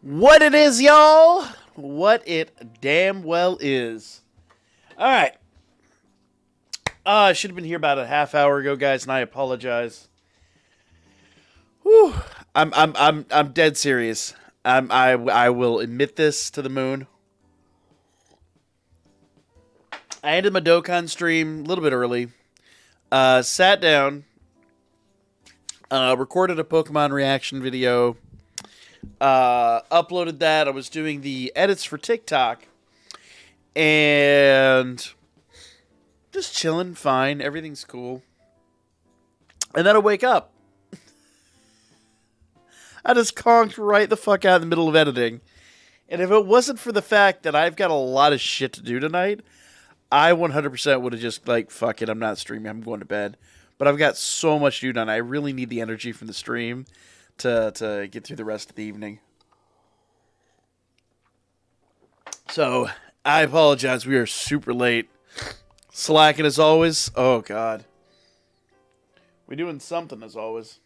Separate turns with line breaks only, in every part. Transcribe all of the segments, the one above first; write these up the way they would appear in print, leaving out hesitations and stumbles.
What it is, y'all? What it damn well is. All right. I should have been here about a half hour ago, guys, and I apologize. Whew. I'm dead serious. I will admit this to the moon. I ended my Dokkan stream a little bit early. Sat down. Recorded a Pokemon reaction video. Uploaded that. I was doing the edits for TikTok. And just chilling, fine. Everything's cool. And then I wake up. I just conked right the fuck out in the middle of editing. And if it wasn't for the fact that I've got a lot of shit to do tonight, I 100% would have just like, fuck it, I'm not streaming, I'm going to bed. But I've got so much to do done. I really need the energy from the stream to get through the rest of the evening. So, I apologize. We are super late. Slacking as always. Oh, God. We're doing something as always.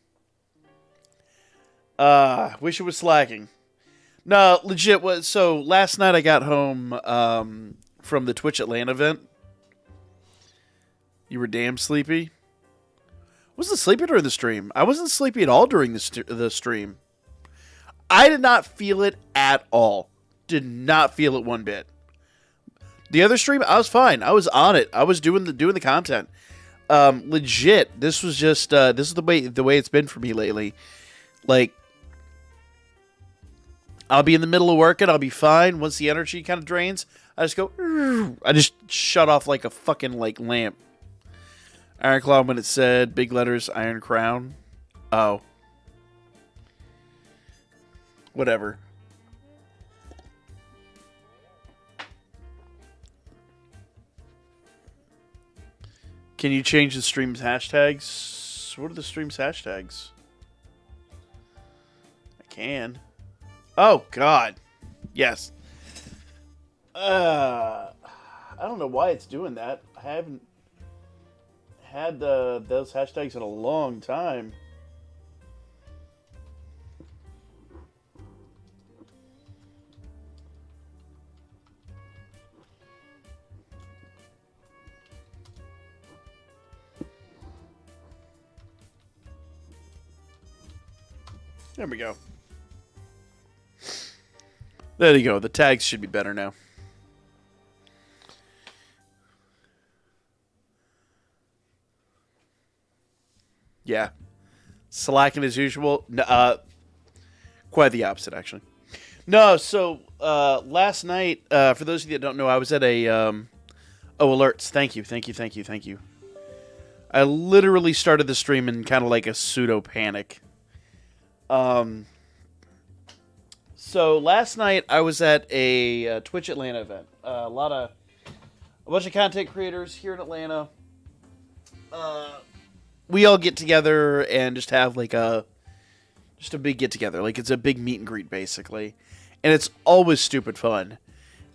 Wish it was slacking. No, legit. So, last night I got home from the Twitch Atlanta event. You were damn sleepy. Wasn't sleepy during the stream. I wasn't sleepy at all during the stream. I did not feel it at all. Did not feel it one bit. The other stream, I was fine. I was on it. I was doing the content. Legit. This was just this is the way it's been for me lately. Like, I'll be in the middle of working. I'll be fine. Once the energy kind of drains, I just go. I just shut off like a fucking lamp. Iron Claw when it said big letters Iron Crown. Oh. Whatever. Can you change the stream's hashtags? What are the stream's hashtags? I can. Oh, God. Yes. I don't know why it's doing that. I haven't had those hashtags in a long time. There we go. There you go. The tags should be better now. Yeah. Slacking as usual. Quite the opposite, actually. No, so last night, for those of you that don't know, I was at a... oh, alerts. Thank you. I literally started the stream in kind of like a pseudo-panic. So last night I was at a Twitch Atlanta event. A bunch of content creators here in Atlanta. We all get together and just have like a big get together. Like it's a big meet and greet basically, and it's always stupid fun.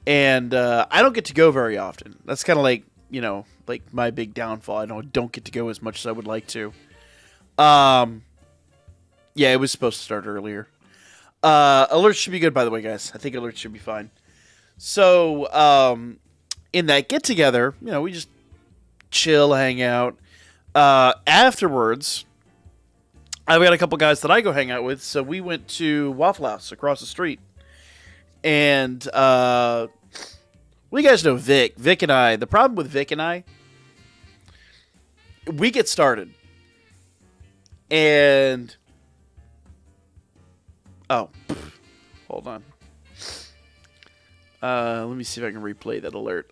And I don't get to go very often. That's kind of like like my big downfall. I don't get to go as much as I would like to. Yeah, it was supposed to start earlier. Alerts should be good, by the way, guys. I think alerts should be fine. So, in that get-together, we just chill, hang out. Afterwards, I've got a couple guys that I go hang out with, so we went to Waffle House across the street. And, well, you guys know Vic. Vic and I, the problem with Vic and I, we get started. And... oh, hold on. Let me see if I can replay that alert.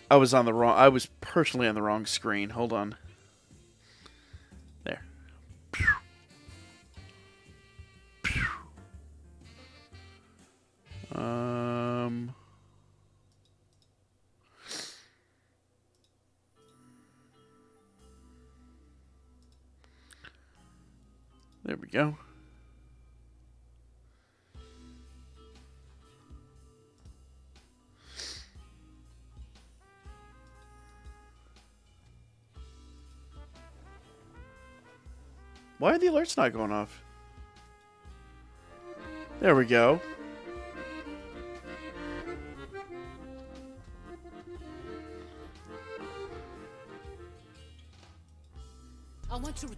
I was personally on the wrong screen. Hold on. There. There we go. Why are the alerts not going off? There we go.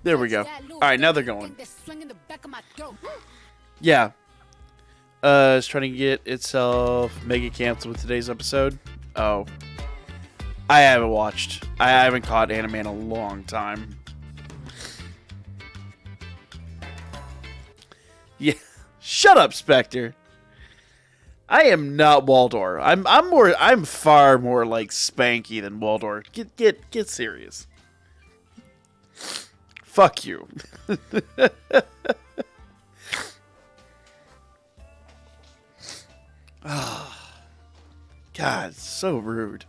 There we go. Alright, now they're going. Yeah. It's trying to get itself mega canceled with today's episode. Oh. I haven't watched. I haven't caught anime in a long time. Yeah. Shut up, Spectre. I am not Waldor. I'm far more like Spanky than Waldor. Get serious. Fuck you. Oh, God, so rude.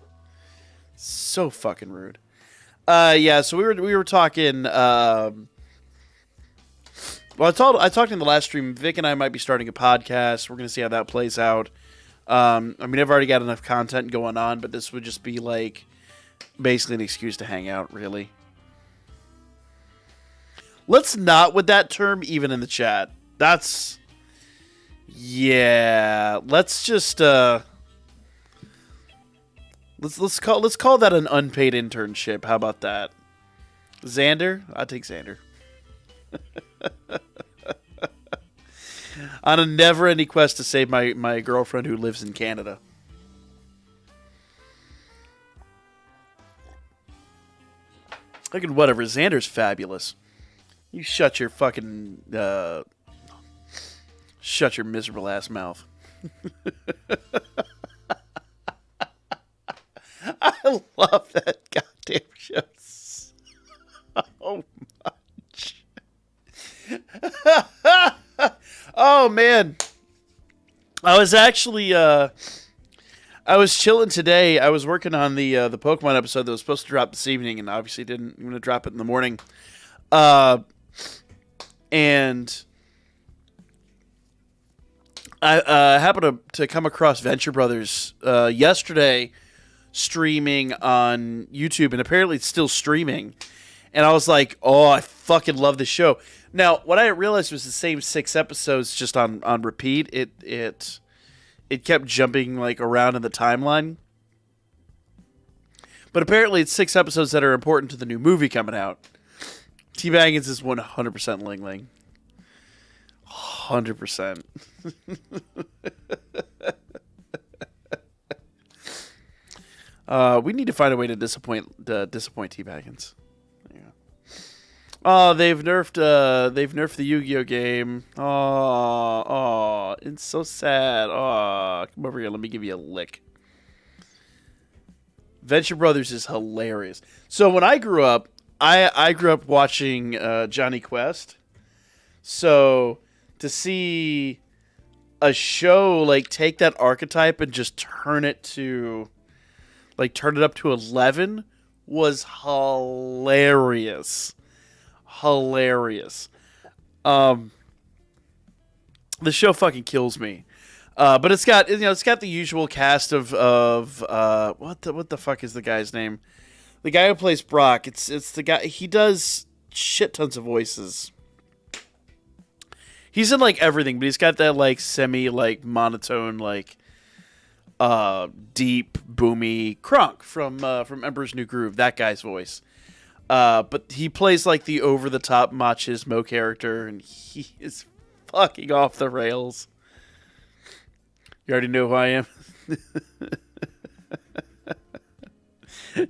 So fucking rude. Yeah, so we were talking well, I talked in the last stream, Vic and I might be starting a podcast. We're going to see how that plays out. I mean, I've already got enough content going on, but this would just be like basically an excuse to hang out, really. Let's not with that term even in the chat. That's yeah, let's just let's call that an unpaid internship. How about that? Xander? I'll take Xander. On a never-ending quest to save my girlfriend who lives in Canada. Fucking whatever. Xander's fabulous. You shut your fucking shut your miserable ass mouth. I love that goddamn show so much. Oh man, I was actually I was chilling today. I was working on the Pokemon episode that was supposed to drop this evening, and obviously didn't. I'm going to drop it in the morning. And I happened to come across Venture Brothers yesterday streaming on YouTube, and apparently it's still streaming. And I was like, oh, I fucking love this show. Now, what I didn't realize was the same 6 episodes just on repeat. It kept jumping like around in the timeline. But apparently it's 6 episodes that are important to the new movie coming out. T-Baggins is 100% Ling Ling. 100%. We need to find a way to disappoint T-Baggins. Yeah. Oh, they've nerfed the Yu-Gi-Oh game. Oh, it's so sad. Oh, come over here. Let me give you a lick. Venture Brothers is hilarious. So when I grew up, I grew up watching Johnny Quest. So to see a show like take that archetype and just turn it up to 11 was hilarious. Hilarious. The show fucking kills me. But it's got the usual cast of what the fuck is the guy's name? The guy who plays Brock. It's the guy. He does shit tons of voices. He's in like everything, but he's got that like semi like monotone like deep boomy Kronk from Emperor's New Groove. That guy's voice. But he plays like the over the top machismo character, and he is fucking off the rails. You already know who I am. I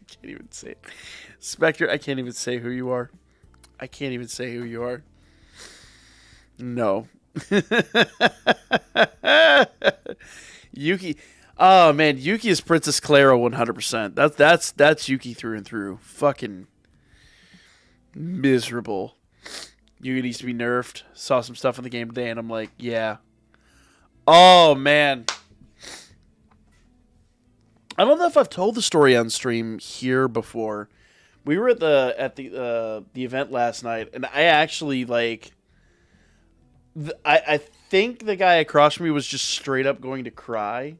can't even say it. Spectre, I can't even say who you are. I can't even say who you are. No. Yuki. Oh man, Yuki is Princess Clara 100%. That's Yuki through and through. Fucking miserable. Yuki needs to be nerfed. Saw some stuff in the game today and I'm like, yeah. Oh man. I don't know if I've told the story on stream here before. We were at the event last night, and I actually like. I think the guy across from me was just straight up going to cry.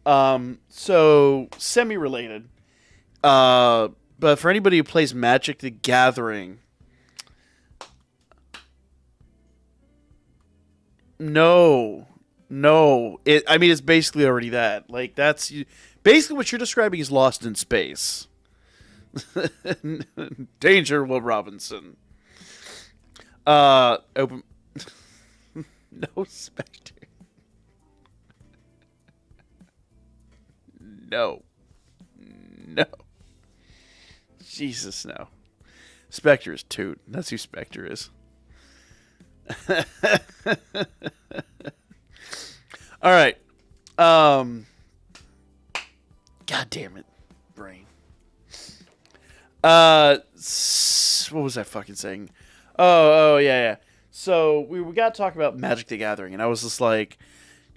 So semi-related. But for anybody who plays Magic the Gathering, No, no. I mean, it's basically already that. Like that's basically what you're describing is Lost in Space. Danger, Will Robinson. Open. No Spectre. No. No. Jesus, no. Spectre is Toot. That's who Spectre is. All right. God damn it, brain. What was I fucking saying? Yeah. So we got to talk about Magic the Gathering, and I was just like,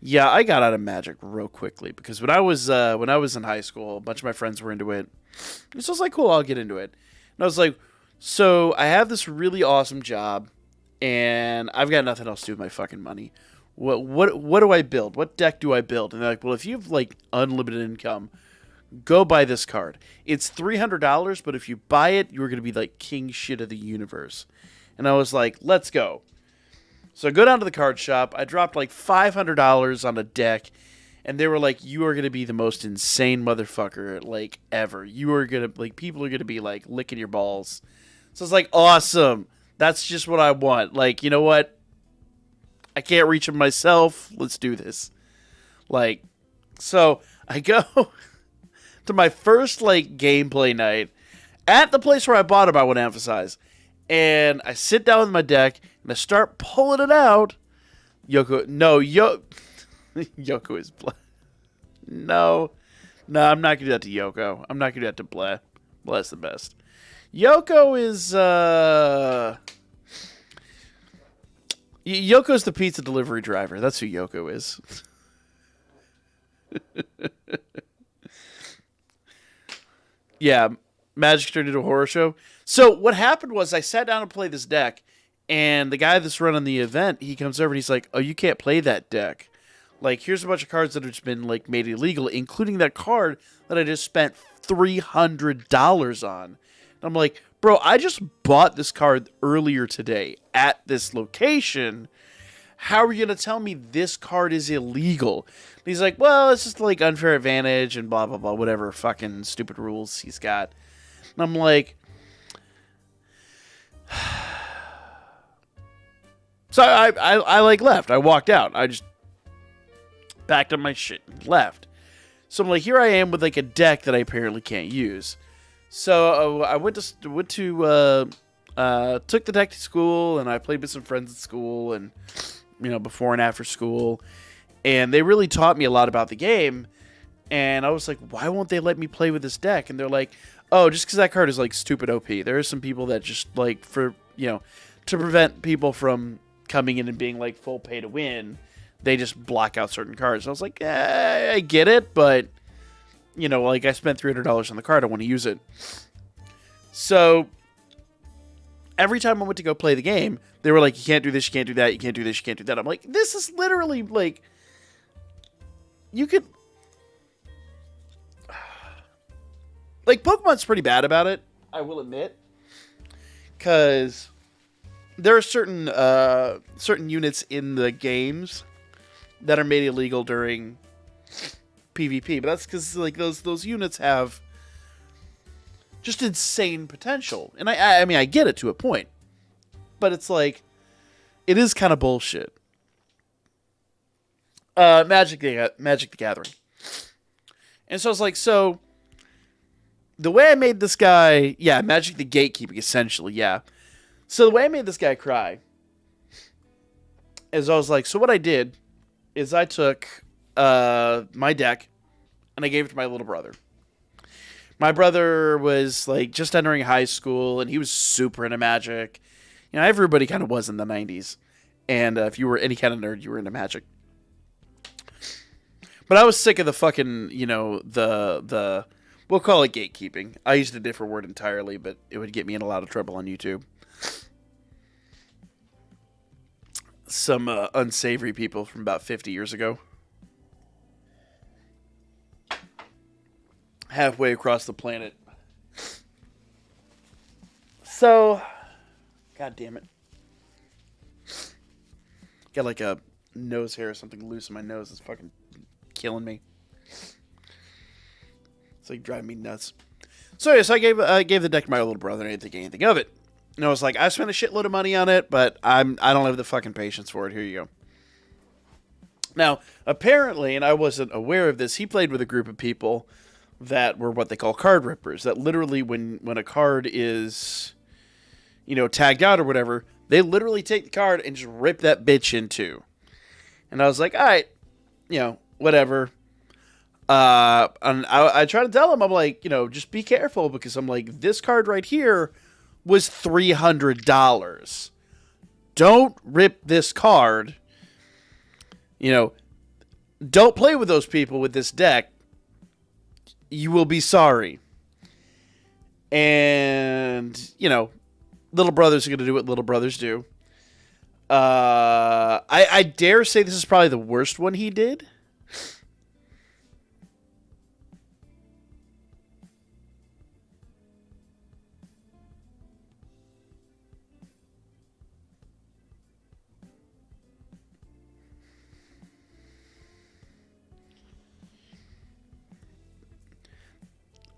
yeah, I got out of Magic real quickly because when I was in high school, a bunch of my friends were into it. So I was like, cool, I'll get into it. And I was like, so I have this really awesome job, and I've got nothing else to do with my fucking money. What do I build? What deck do I build? And they're like, well, if you have like unlimited income, go buy this card. It's $300, but if you buy it, you're gonna be like king shit of the universe. And I was like, let's go. So I go down to the card shop. I dropped like $500 on a deck, and they were like, you are gonna be the most insane motherfucker like ever. You are gonna like people are gonna be like licking your balls. So it's like, awesome. That's just what I want. Like, you know what? I can't reach them myself. Let's do this. Like, so I go to my first like gameplay night at the place where I bought them, I want to emphasize. And I sit down with my deck and I start pulling it out. Yoko is No, I'm not gonna do that to Yoko. I'm not gonna do that to Bleh. Bleh's the best. Yoko is Yoko's the pizza delivery driver. That's who Yoko is. Yeah, Magic turned into a horror show. So what happened was I sat down to play this deck, and the guy that's running the event, he comes over and he's like, oh, you can't play that deck. Like, here's a bunch of cards that have just been like made illegal, including that card that I just spent $300 on. And I'm like, bro, I just bought this card earlier today at this location. How are you going to tell me this card is illegal? And he's like, well, it's just like unfair advantage and blah, blah, blah, whatever fucking stupid rules he's got. And I'm like, so I like left. I walked out. I just backed up my shit and left. So I'm like, here I am with like a deck that I apparently can't use. So I took the deck to school, and I played with some friends at school, and before and after school, and they really taught me a lot about the game. And I was like, why won't they let me play with this deck? And they're like, oh, just because that card is like stupid OP. There are some people that just like to prevent people from coming in and being like full pay to win, they just block out certain cards. And I was like, I get it, but like I spent $300 on the card, I want to use it. So every time I went to go play the game, they were like, you can't do this, you can't do that, you can't do this, you can't do that. I'm like, this is literally like, you could, like, Pokemon's pretty bad about it, I will admit, because there are certain units in the games that are made illegal during PvP, but that's because like those units have just insane potential, and I mean I get it to a point, but it's like it is kind of bullshit. Magic the Gathering, and so I was like, so the way I made this guy, yeah, Magic the Gatekeeping essentially, yeah. So the way I made this guy cry is I was like, so what I did is I took my deck and I gave it to my little brother. My brother was like just entering high school and he was super into Magic. Everybody kind of was in the 90s. And if you were any kind of nerd, you were into Magic. But I was sick of the fucking, the we'll call it gatekeeping. I used a different word entirely, but it would get me in a lot of trouble on YouTube. Some unsavory people from about 50 years ago. Halfway across the planet. So, god damn it. Got like a nose hair or something loose in my nose. It's fucking killing me. It's like driving me nuts. So yes, I gave the deck to my little brother, and I didn't think anything of it. And I was like, I spent a shitload of money on it, but I don't have the fucking patience for it. Here you go. Now, apparently, and I wasn't aware of this, he played with a group of people that were what they call card rippers. That literally, when a card is, tagged out or whatever, they literally take the card and just rip that bitch in two. And I was like, all right, whatever. And I try to tell him, I'm like, just be careful, because I'm like, this card right here was $300. Don't rip this card. Don't play with those people with this deck. You will be sorry. And, little brothers are going to do what little brothers do. I dare say this is probably the worst one he did.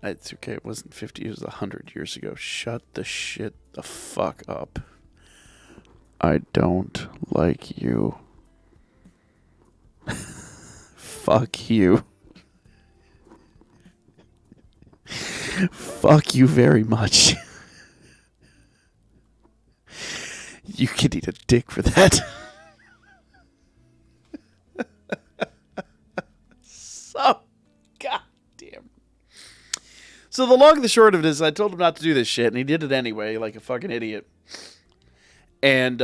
It's okay. It wasn't 50 years. It was 100 years ago. Shut the shit the fuck up. I don't like you. Fuck you. Fuck you very much. You can eat a dick for that. So goddamn. So the long and the short of it is, I told him not to do this shit, and he did it anyway, like a fucking idiot. And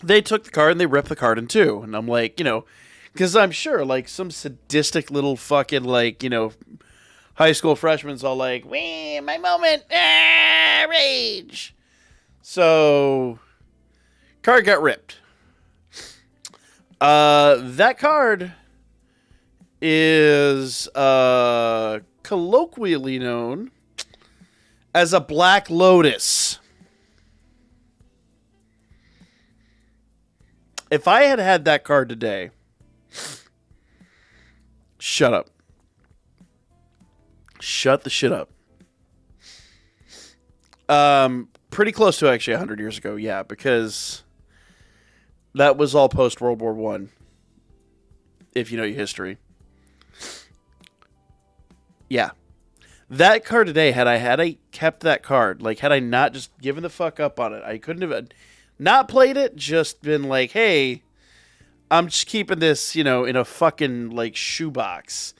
they took the card and they ripped the card in two. And I'm like, because I'm sure, like, some sadistic little fucking, like, high school freshman's all like, wee, my moment, rage. So, card got ripped. That card is colloquially known as a Black Lotus. If I had had that card today, shut up. Shut the shit up. Pretty close to actually 100 years ago, yeah, because that was all post World War I, if you know your history. Yeah. That card today, had I kept that card, like, had I not just given the fuck up on it, I couldn't have not played it, just been like, hey, I'm just keeping this, in a fucking, like, shoebox.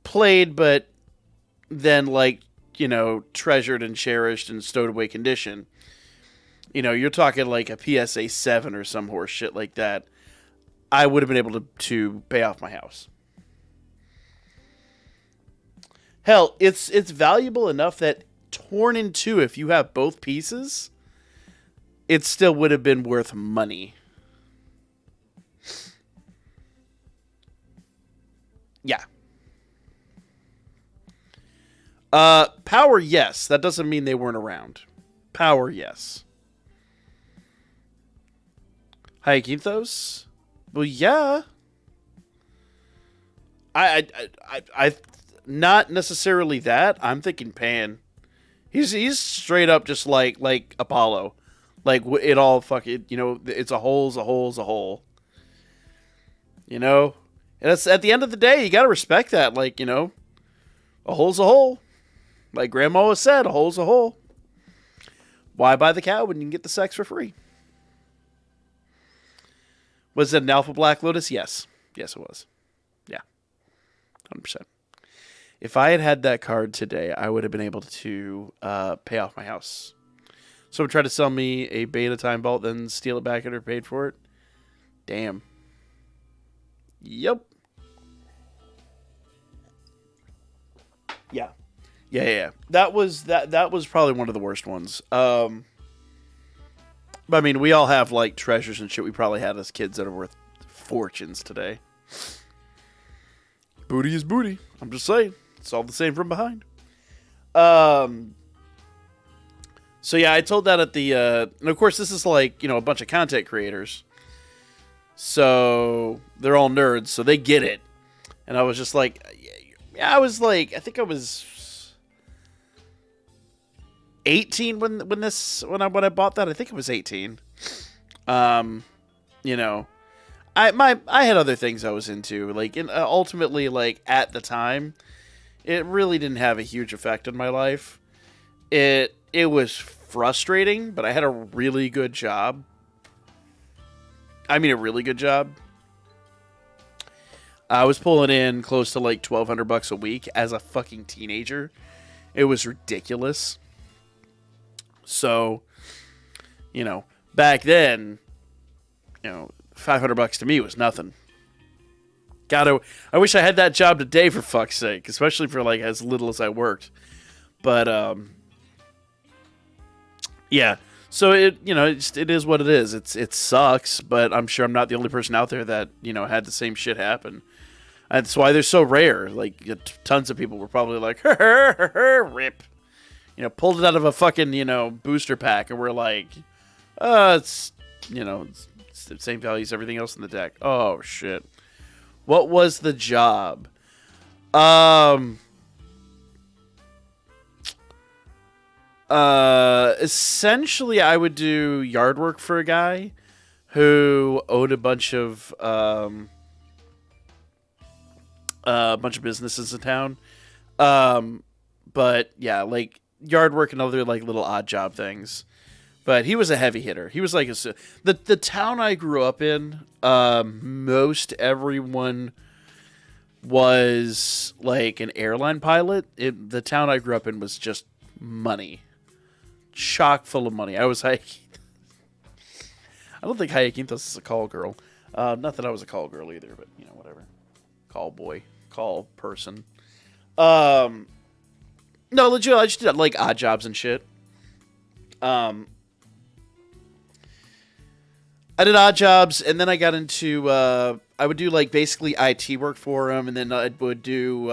Played, but then, like, treasured and cherished and stowed away condition. You're talking like a PSA 7 or some horse shit like that. I would have been able to pay off my house. Hell, it's valuable enough that torn in two, if you have both pieces, it still would have been worth money. Yeah. Power, yes. That doesn't mean they weren't around. Power, yes. Hyacinthos? Well, yeah. I not necessarily that. I'm thinking Pan. He's straight up just like Apollo. Like, it all fucking, it's a hole's a hole's a hole. And it's, at the end of the day, you gotta respect that. Like, a hole's a hole. Like Grandma always said, a hole's a hole. Why buy the cow when you can get the sex for free? Was it an Alpha Black Lotus? Yes. Yes, it was. Yeah. 100%. If I had had that card today, I would have been able to pay off my house. Someone tried to sell me a beta time vault, then steal it back after I paid for it. Damn. Yep. Yeah. Yeah. That was probably one of the worst ones. But I mean, we all have like treasures and shit we probably had as kids that are worth fortunes today. Booty is booty. I'm just saying. It's all the same from behind. So So yeah, I told that at the, and of course this is like, a bunch of content creators. So they're all nerds, so they get it. And I was just like, yeah, I was like, I think I was 18 when I bought that. I think I was 18. You know, I had other things I was into, like, and ultimately, like, at the time, it really didn't have a huge effect on my life. It was frustrating, but I had a really good job. I mean, a really good job. I was pulling in close to like $1,200 a week as a fucking teenager. It was ridiculous. So, back then, $500 to me was nothing. I wish I had that job today, for fuck's sake, especially for like as little as I worked. But yeah. So it is what it is. It sucks, but I'm sure I'm not the only person out there that had the same shit happen. That's why they're so rare. Like, tons of people were probably like, rip. Pulled it out of a fucking, booster pack, and we're like, it's the same value as everything else in the deck. Oh, shit. What was the job? Essentially, I would do yard work for a guy who owned a bunch of businesses in town. But yeah, like yard work and other like little odd job things. But he was a heavy hitter. He was like the town I grew up in. Most everyone was like an airline pilot. The town I grew up in was just money, chock full of money. I was like, I don't think Hayakinthos is a call girl. Not that I was a call girl either, but whatever. Call boy, call person. No, legit. I just did like odd jobs and shit. I did odd jobs, and then I got into, I would do, like, basically IT work for him, and then I would do,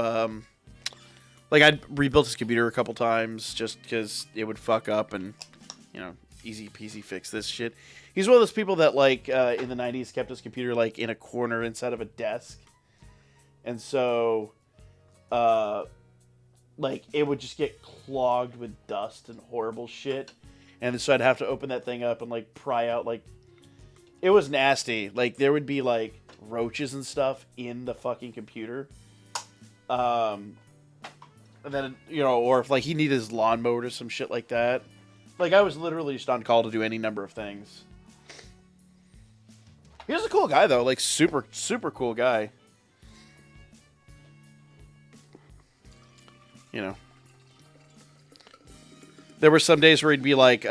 like, I'd rebuilt his computer a couple times, just because it would fuck up, and, easy peasy fix this shit. He's one of those people that, like, in the 90s kept his computer, like, in a corner inside of a desk, and so, like, it would just get clogged with dust and horrible shit, and so I'd have to open that thing up and, like, pry out, like, it was nasty. Like, there would be, like, roaches and stuff in the fucking computer. And then, or if, like, he needed his lawn mowed or some shit like that. Like, I was literally just on call to do any number of things. He was a cool guy, though. Like, super, super cool guy. There were some days where he'd be like,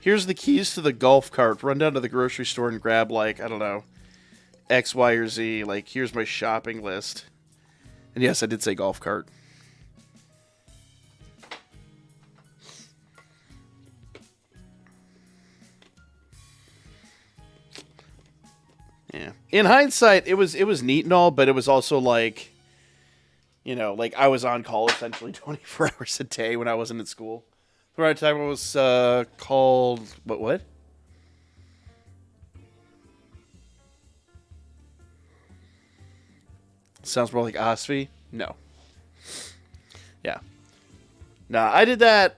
here's the keys to the golf cart. Run down to the grocery store and grab, like, I don't know, X, Y, or Z. Like, here's my shopping list. And yes, I did say golf cart. Yeah. In hindsight, it was neat and all, but it was also like, like I was on call essentially 24 hours a day when I wasn't at school. The right time I was called... What? Sounds more like OSFI? No. Yeah. Nah, I did that...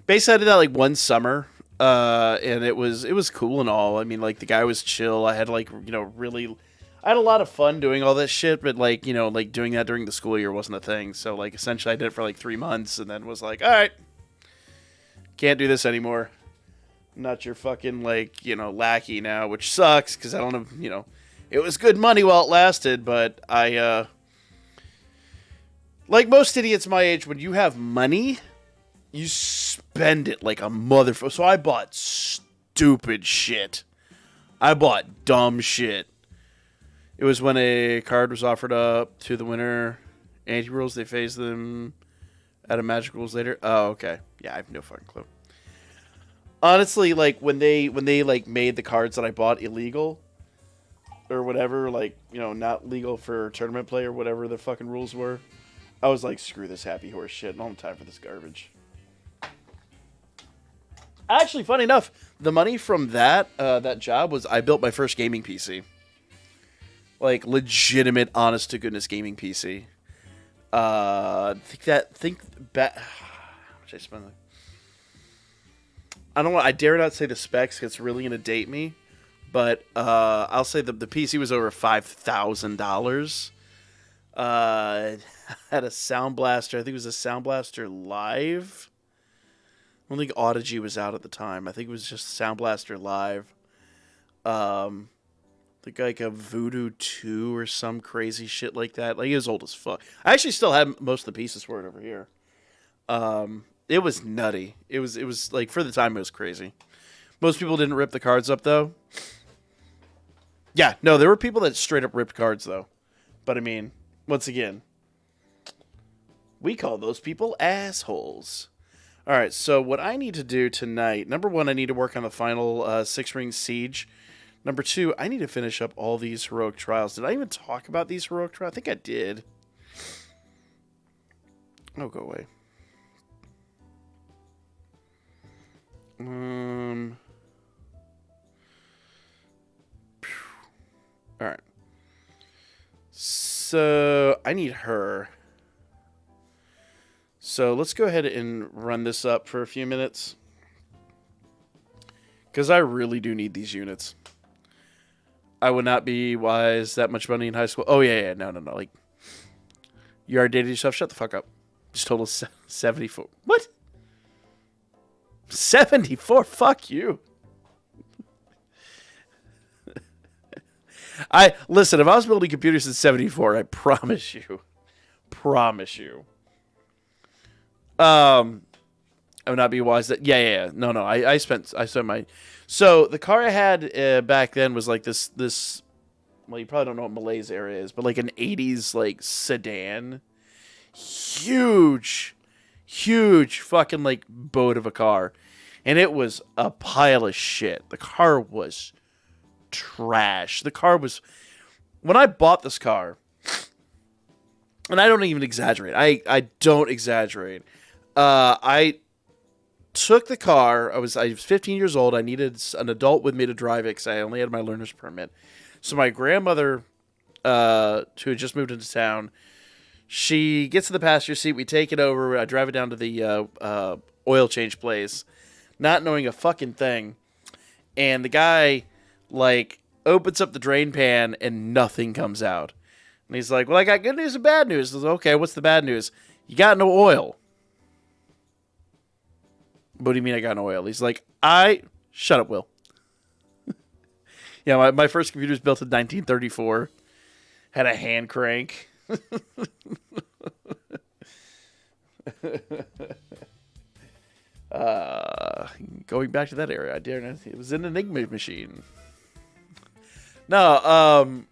basically, I did that like one summer. And it was cool and all. I mean, like, the guy was chill. I had, like, really... I had a lot of fun doing all this shit, but, like, like, doing that during the school year wasn't a thing. So, like, essentially I did it for, like, 3 months and then was like, all right, can't do this anymore. I'm not your fucking, like, lackey now, which sucks because I don't have, it was good money while it lasted, but I, like most idiots my age, when you have money, you spend it like a motherfucker. So I bought stupid shit. I bought dumb shit. It was when a card was offered up to the winner. Anti-rules, they phase them out of magic rules later. Oh, okay. Yeah, I have no fucking clue. Honestly, like, when they like, made the cards that I bought illegal, or whatever, like, not legal for tournament play or whatever the fucking rules were, I was like, screw this happy horse shit. I don't have time for this garbage. Actually, funny enough, the money from that job was I built my first gaming PC. Like, legitimate, honest to goodness gaming PC. Think back. How much I spent? I don't want. I dare not say the specs, 'cause it's really gonna date me. But I'll say the PC was over $5,000. Had a Sound Blaster. I think it was a Sound Blaster Live. I don't think Audigy was out at the time. I think it was just Sound Blaster Live. I think like a Voodoo 2 or some crazy shit like that. Like, it was old as fuck. I actually still have most of the pieces for it over here. It was nutty. It was like, for the time, it was crazy. Most people didn't rip the cards up, though. Yeah, no, there were people that straight up ripped cards, though. But, I mean, once again, we call those people assholes. All right, so what I need to do tonight, number one, I need to work on the final Six Ring Siege. Number two, I need to finish up all these heroic trials. Did I even talk about these heroic trials? I think I did. Oh, go away. All right. So I need her. So let's go ahead and run this up for a few minutes, because I really do need these units. I would not be wise that much money in high school. Oh, yeah. No. Like, you already dated yourself? Shut the fuck up. Just total 74. What? 74? Fuck you. Listen, if I was building computers in 74, I promise you. I would not be wise that. Yeah. No. I spent my. So the car I had back then was like this. Well, you probably don't know what Malay's area is, but like an 80s like sedan, huge fucking like boat of a car, and it was a pile of shit. The car was trash. When I bought this car, and I don't even exaggerate. I don't exaggerate. I took the car. I was 15 years old. I needed an adult with me to drive it because I only had my learner's permit. So my grandmother, who had just moved into town, she gets in the passenger seat. We take it over. I drive it down to the oil change place, not knowing a fucking thing. And the guy, like, opens up the drain pan and nothing comes out. And he's like, well, I got good news and bad news. I was like, okay, what's the bad news? You got no oil. What do you mean I got no oil? He's like, shut up, Will. Yeah, my first computer was built in 1934. Had a hand crank. Going back to that area, I dare not. It was an Enigma machine. No,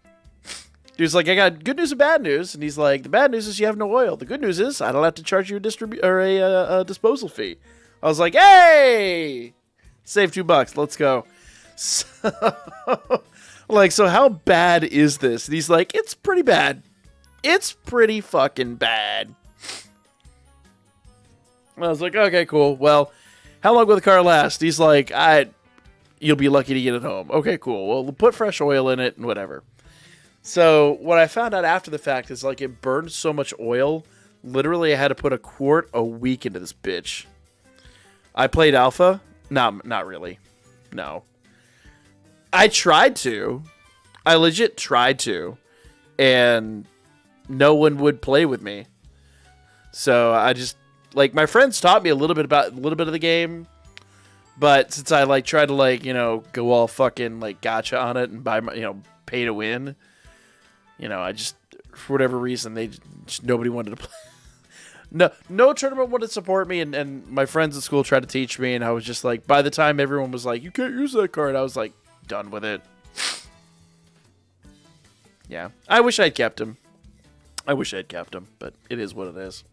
dude's like, I got good news and bad news, and he's like, the bad news is you have no oil. The good news is I don't have to charge you a disposal fee. I was like, hey, save $2. Let's go. So, like, so how bad is this? And he's like, it's pretty bad. It's pretty fucking bad. And I was like, okay, cool. Well, how long will the car last? He's like, you'll be lucky to get it home. Okay, cool. Well, we'll put fresh oil in it and whatever. So what I found out after the fact is, like, it burned so much oil. Literally, I had to put a quart a week into this bitch. I played alpha. No, not really. No. I tried to. I legit tried to. And no one would play with me. So I just, like, my friends taught me a little bit of the game. But since I, like, tried to, like, you know, go all fucking, like, gotcha on it and buy my, you know, pay to win, you know, I just, for whatever reason, nobody wanted to play. No tournament wanted to support me, and my friends at school tried to teach me, and I was just like, by the time everyone was like, you can't use that card, I was like, done with it. Yeah. I wish I'd kept him. But it is what it is.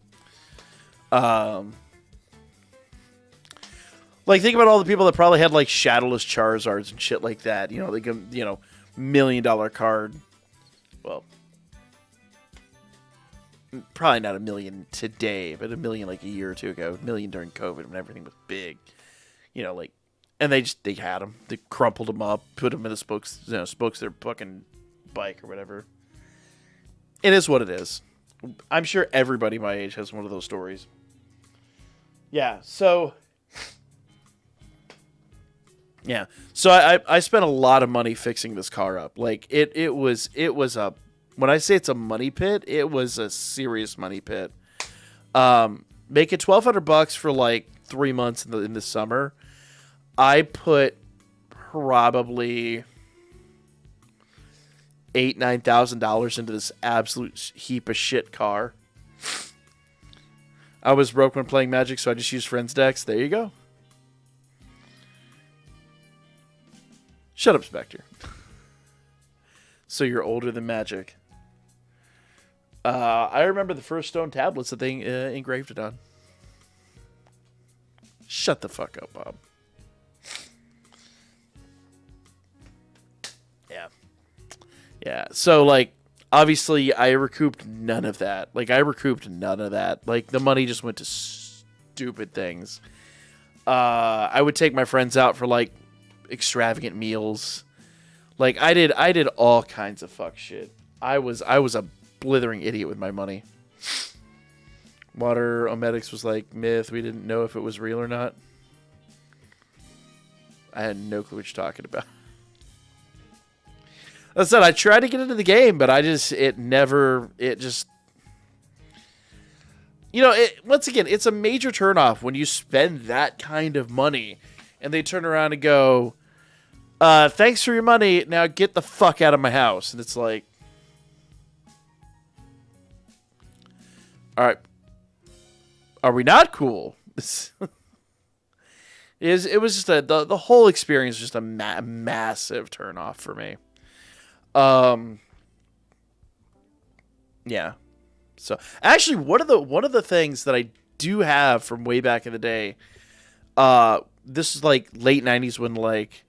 Like, think about all the people that probably had, like, Shadowless Charizards and shit like that. You know, like, you know, $1 million card. Well, probably not 1 million today, but 1 million like a year or two ago. 1 million during COVID when everything was big. like, and they had them. They crumpled them up, put them in the spokes of their fucking bike or whatever. It is what it is. I'm sure everybody my age has one of those stories. Yeah, so I spent a lot of money fixing this car up. Like it was a, when I say it's a money pit, it was a serious money pit. Making $1,200 for like 3 months in the summer. I put probably $8,000-9,000 into this absolute heap of shit car. I was broke when playing Magic, so I just used friends decks. There you go. Shut up, Spectre. So you're older than Magic. I remember the first stone tablets that they engraved it on. Shut the fuck up, Bob. Yeah. So, like, obviously, I recouped none of that. Like, the money just went to stupid things. I would take my friends out for, like, extravagant meals. Like, I did all kinds of fuck shit. I was a blithering idiot with my money. Water Ometics was like myth. We didn't know if it was real or not. I had no clue what you're talking about. Like I said, I tried to get into the game, but once again, it's a major turnoff when you spend that kind of money and they turn around and go, thanks for your money, now get the fuck out of my house. And it's like, all right, are we not cool? It was just the whole experience was just a massive turnoff for me. Yeah. So actually, one of the things that I do have from way back in the day, this is like late 90s when, like,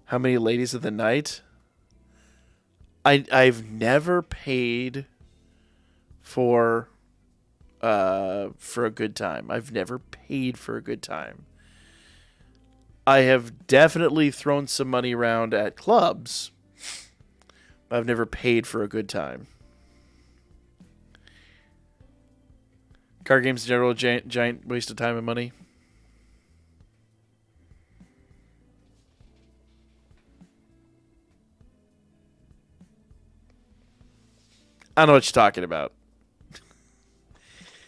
how many ladies of the night? I've never paid for a good time. I've never paid for a good time. I have definitely thrown some money around at clubs. I've never paid for a good time. Card games in general, giant waste of time and money. I don't know what you're talking about.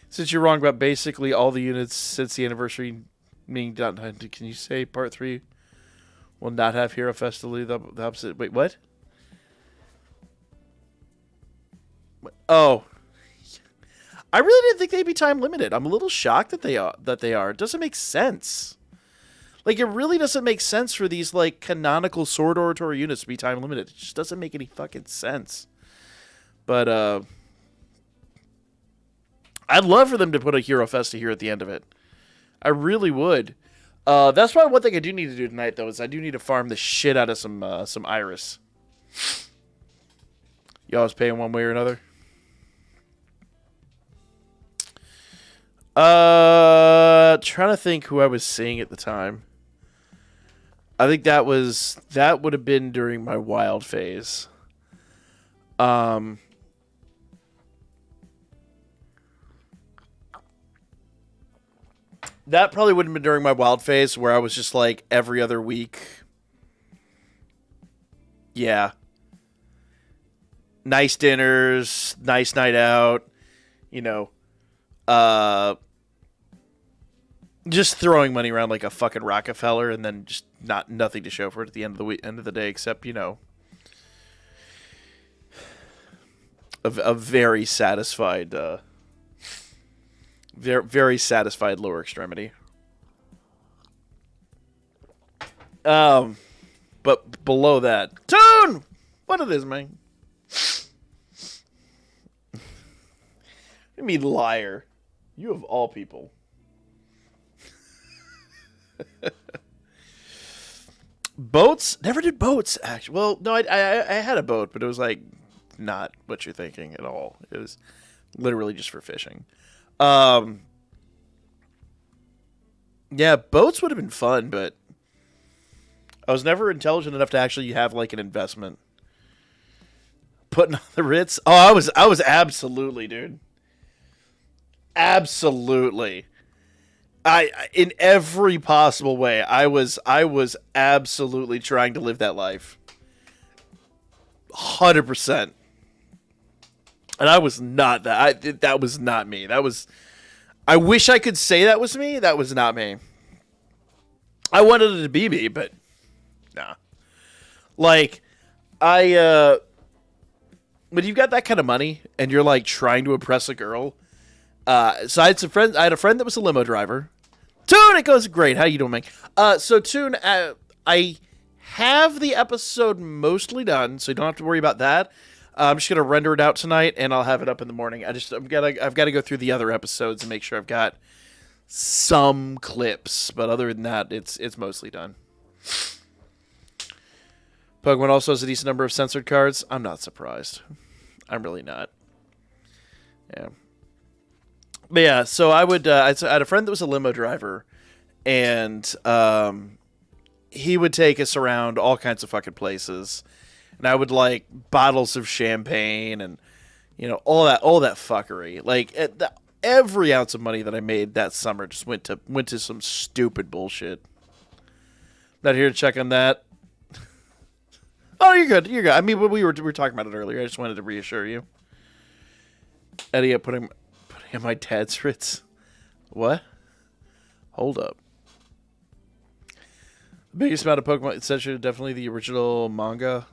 Since you're wrong about basically all the units since the anniversary, meaning can you say part 3 will not have Hero Festival? The opposite. Wait, what? Oh, I really didn't think they'd be time limited. I'm a little shocked that they are. It doesn't make sense. Like, it really doesn't make sense for these, like, canonical Sword Oratory units to be time limited. It just doesn't make any fucking sense. But I'd love for them to put a Hero Festa here at the end of it. I really would. That's probably one thing I do need to do tonight, though, is I do need to farm the shit out of some Iris. You always paying one way or another? Trying to think who I was seeing at the time. I think that would have been during my wild phase. That probably would have been during my wild phase where I was just like every other week. Yeah. Nice dinners, nice night out, just throwing money around like a fucking Rockefeller, and then just nothing to show for it at the end of the day, except a very satisfied, very satisfied lower extremity. But below that, Tune, what it is, man? I mean, liar. You of all people. Boats? Never did boats, actually. Well, no, I had a boat, but it was, like, not what you're thinking at all. It was literally just for fishing. Yeah, Yeah, boats would have been fun, but I was never intelligent enough to actually have like an investment. Putting on the Ritz. Oh, I was absolutely, dude. Absolutely. In every possible way, I was absolutely trying to live that life. 100%. And I was not that. That was not me. That was. I wish I could say that was me. That was not me. I wanted it to be me, but nah. Like, when you've got that kind of money and you're like trying to impress a girl. So I had some friends. I had a friend that was a limo driver. Toon, it goes great. How you doing, Mike? So Toon, I have the episode mostly done, so you don't have to worry about that. I'm just gonna render it out tonight, and I'll have it up in the morning. I've got to go through the other episodes and make sure I've got some clips, but other than that, it's mostly done. Pokemon also has a decent number of censored cards. I'm not surprised. I'm really not. Yeah. But yeah, so I had a friend that was a limo driver, and he would take us around all kinds of fucking places, and I would like bottles of champagne and all that fuckery. Like every ounce of money that I made that summer just went to some stupid bullshit. Not here to check on that. Oh, you're good. You're good. I mean, we were talking about it earlier. I just wanted to reassure you. Eddie, putting in my dad's Ritz. What? Hold up. The biggest amount of Pokemon essentially definitely the original manga,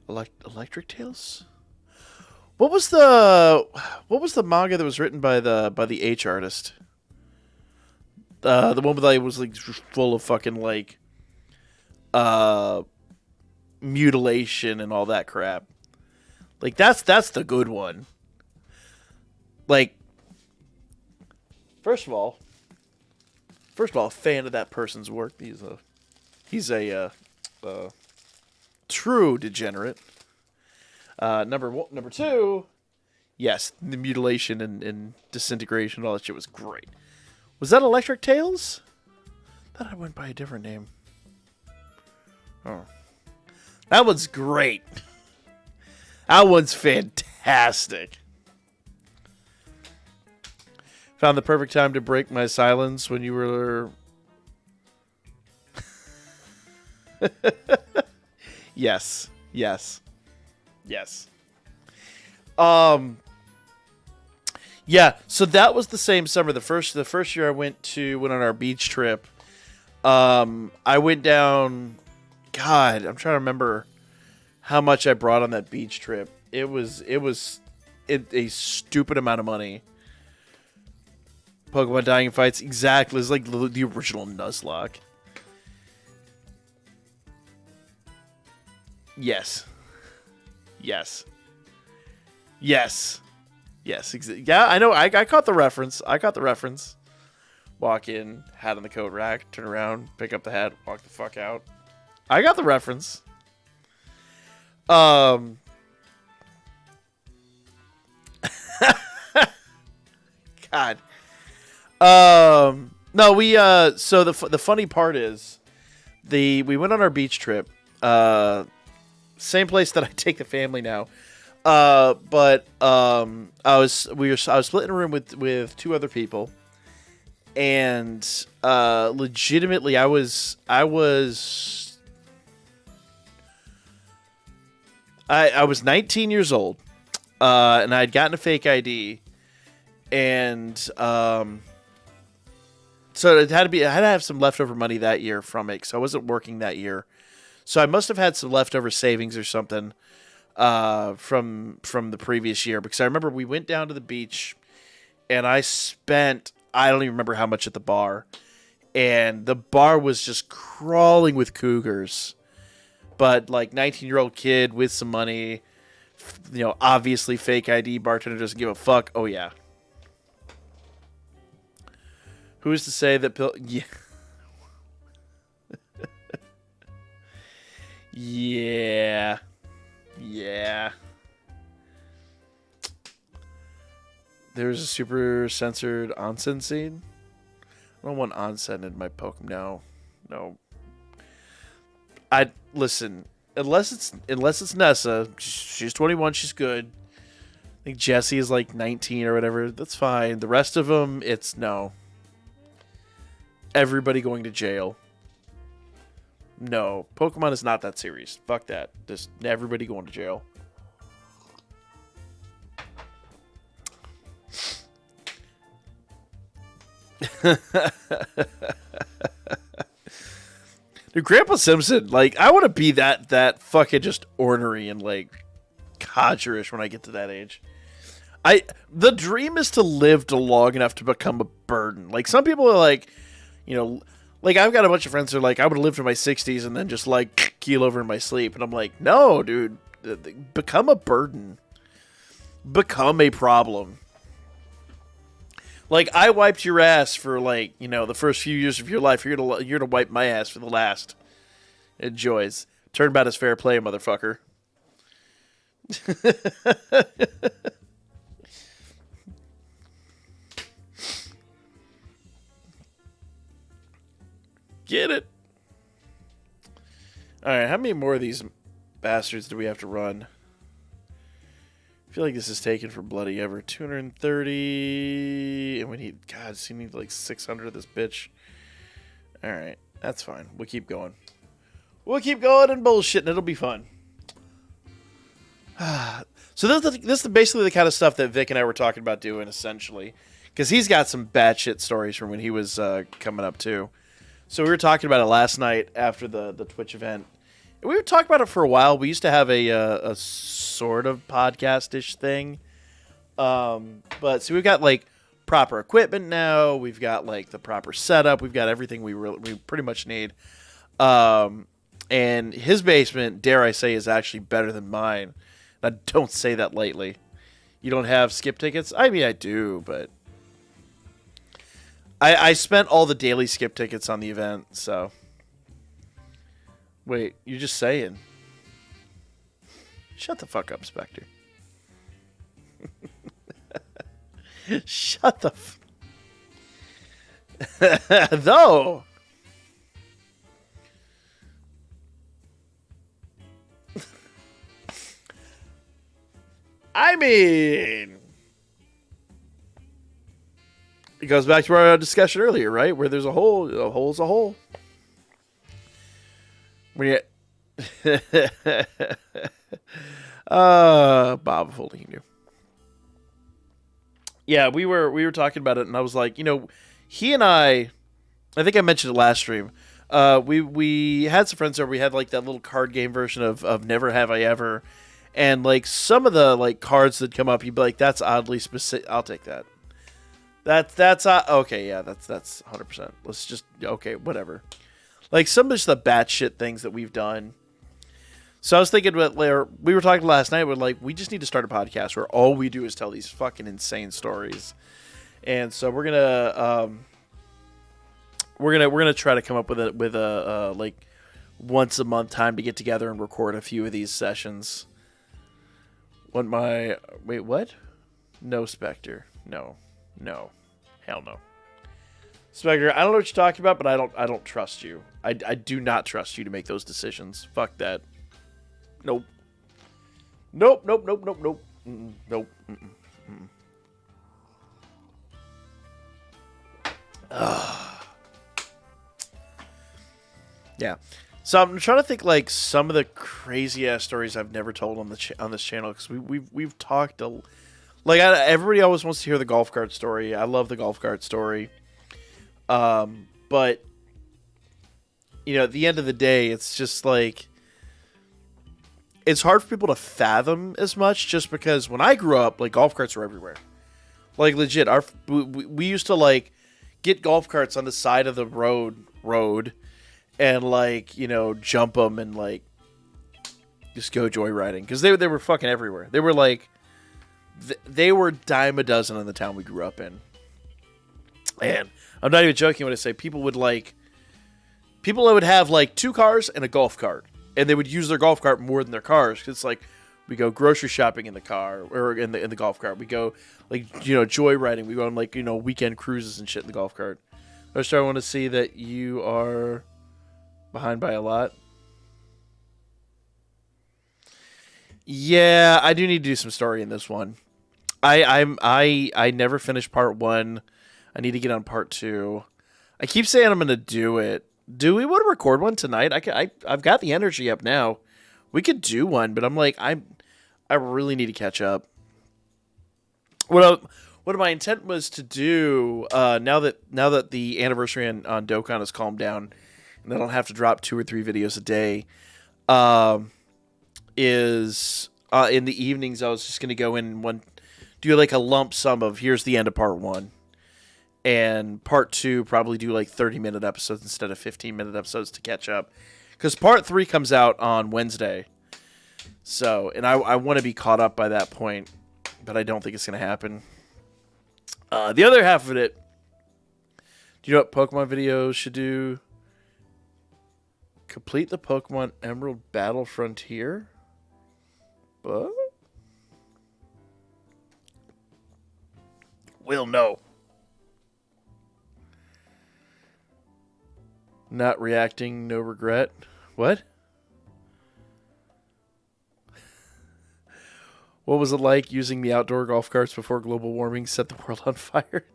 Electric Tales. What was the manga that was written by the H artist? The one that was like full of fucking like mutilation and all that crap. Like that's the good one. Like first of all, a fan of that person's work. He's a true degenerate. Number two, yes, the mutilation and disintegration and all that shit was great. Was that Electric Tales? I thought I went by a different name. Oh. That one's great. That one's fantastic. Found the perfect time to break my silence when you were... Yes. Yeah, so that was the same summer. The first year I went on our beach trip. I went down... God, I'm trying to remember how much I brought on that beach trip. It was a stupid amount of money. Pokemon dying in fights, exactly. It's like the original Nuzlocke. Yes. Yeah, I know. I caught the reference. Walk in, hat on the coat rack, turn around, pick up the hat, walk the fuck out. I got the reference. God. No, we so the funny part is we went on our beach trip. Same place that I take the family now. But I was splitting a room with two other people. And legitimately I was 19 years old, and I had gotten a fake ID, and so I had to have some leftover money that year from it, because I wasn't working that year, so I must have had some leftover savings or something from the previous year, because I remember we went down to the beach, and I spent I don't even remember how much at the bar, and the bar was just crawling with cougars. But like 19-year-old kid with some money, obviously fake ID, bartender doesn't give a fuck. Oh yeah. Who's to say that yeah. Yeah. There's a super censored onsen scene. I don't want onsen in my Pokemon. No. I listen. Unless it's Nessa, she's 21. She's good. I think Jessie is like 19 or whatever. That's fine. The rest of them, it's no. Everybody going to jail. No, Pokemon is not that serious. Fuck that. Just everybody going to jail. Dude, Grandpa Simpson, like, I want to be that fucking just ornery and, like, codgerish when I get to that age. The dream is to live to long enough to become a burden. Like, some people are like, you know, like, I've got a bunch of friends who are like, I would live to my 60s and then just, like, keel over in my sleep. And I'm like, no, dude, become a burden. Become a problem. Like, I wiped your ass for, like, you know, the first few years of your life. You're to wipe my ass for the last. Enjoys. Turnabout is fair play, motherfucker. Get it? Alright, how many more of these bastards do we have to run? I feel like this is taken for bloody ever. 230. And we need, God, so you need like 600 of this bitch. Alright, that's fine. We'll keep going. We'll keep going and bullshit, and it'll be fun. So this is basically the kind of stuff that Vic and I were talking about doing, essentially. Because he's got some batshit stories from when he was coming up, too. So we were talking about it last night after the Twitch event. And we were talking about it for a while. We used to have a sort of podcast-ish thing. But so we've got, like, proper equipment now. We've got, like, the proper setup. We've got everything we pretty much need. And his basement, dare I say, is actually better than mine. I don't say that lightly. You don't have skip tickets? I mean, I do, but I spent all the daily skip tickets on the event, so. Wait, you're just saying. Shut the fuck up, Spectre. Shut the though. I mean, it goes back to our discussion earlier, right? Where there's a hole is a hole. When you Bob holding you. Yeah, we were talking about it, and I was like, you know, he and I think I mentioned it last stream. We had some friends over. We had like that little card game version of Never Have I Ever, and like some of the like cards that come up, you'd be like, that's oddly specific. I'll take that. That's okay. Yeah, that's 100%. Let's just okay, whatever. Like some of just the batshit things that we've done. So I was thinking about later. We were talking last night. We're like, we just need to start a podcast where all we do is tell these fucking insane stories. And so we're gonna try to come up with a like once a month time to get together and record a few of these sessions. What? No, Spectre. No, hell no. Spectre, I don't know what you're talking about, but I don't trust you. I do not trust you to make those decisions. Fuck that. Nope. Nope. Nope. Yeah. So I'm trying to think like some of the crazy ass stories I've never told on this channel, because we've talked everybody always wants to hear the golf cart story. I love the golf cart story. But you know, at the end of the day, it's just like, it's hard for people to fathom as much, just because when I grew up, like, golf carts were everywhere. Like, legit, we used to, like, get golf carts on the side of the road and, like, you know, jump them and, like, just go joyriding. Because they were fucking everywhere. They were, like, they were dime a dozen in the town we grew up in. And I'm not even joking when I say people would have, like, 2 cars and a golf cart. And they would use their golf cart more than their cars. Cause it's like, we go grocery shopping in the car, or in the golf cart. We go, like, you know, joyriding. We go on, like, you know, weekend cruises and shit in the golf cart. Or I want to see that you are behind by a lot. Yeah, I do need to do some story in this one. I never finished part 1. I need to get on part 2. I keep saying I'm gonna do it. Do we want to record one tonight? I've got the energy up now. We could do one, but I'm like I really need to catch up. What my intent was to do now that the anniversary on Dokkan has calmed down, and I don't have to drop 2 or 3 videos a day, is in the evenings I was just gonna go in and do like a lump sum of here's the end of part 1. And part 2 probably do like 30-minute episodes instead of 15-minute episodes to catch up. Because part 3 comes out on Wednesday. So, and I want to be caught up by that point. But I don't think it's going to happen. The other half of it. Do you know what Pokemon videos should do? Complete the Pokemon Emerald Battle Frontier? What? Will no. Not reacting, no regret. What? What was it like using the outdoor golf carts before global warming set the world on fire?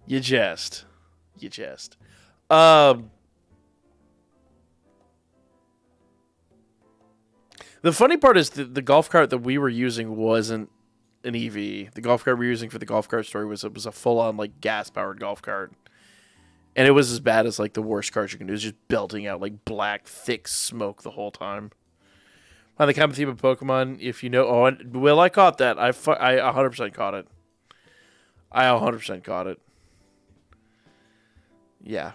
You jest. The funny part is the golf cart that we were using wasn't an EV. The golf cart we were using for the golf cart story was a full-on like gas-powered golf cart. And it was as bad as like the worst cars you can do. It was just belting out like black, thick smoke the whole time. On the common theme of Pokemon, if you know... Oh, Will, I caught that. I 100% caught it. I 100% caught it. Yeah.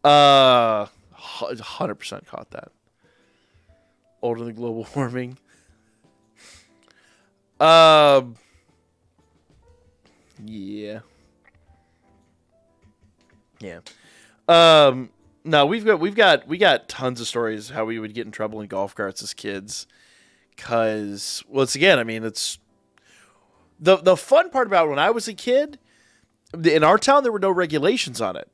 100% caught that. Older than global warming. Yeah. No, we got tons of stories how we would get in trouble in golf carts as kids. Cause, well, it's again, I mean, it's the fun part about when I was a kid. In our town, there were no regulations on it.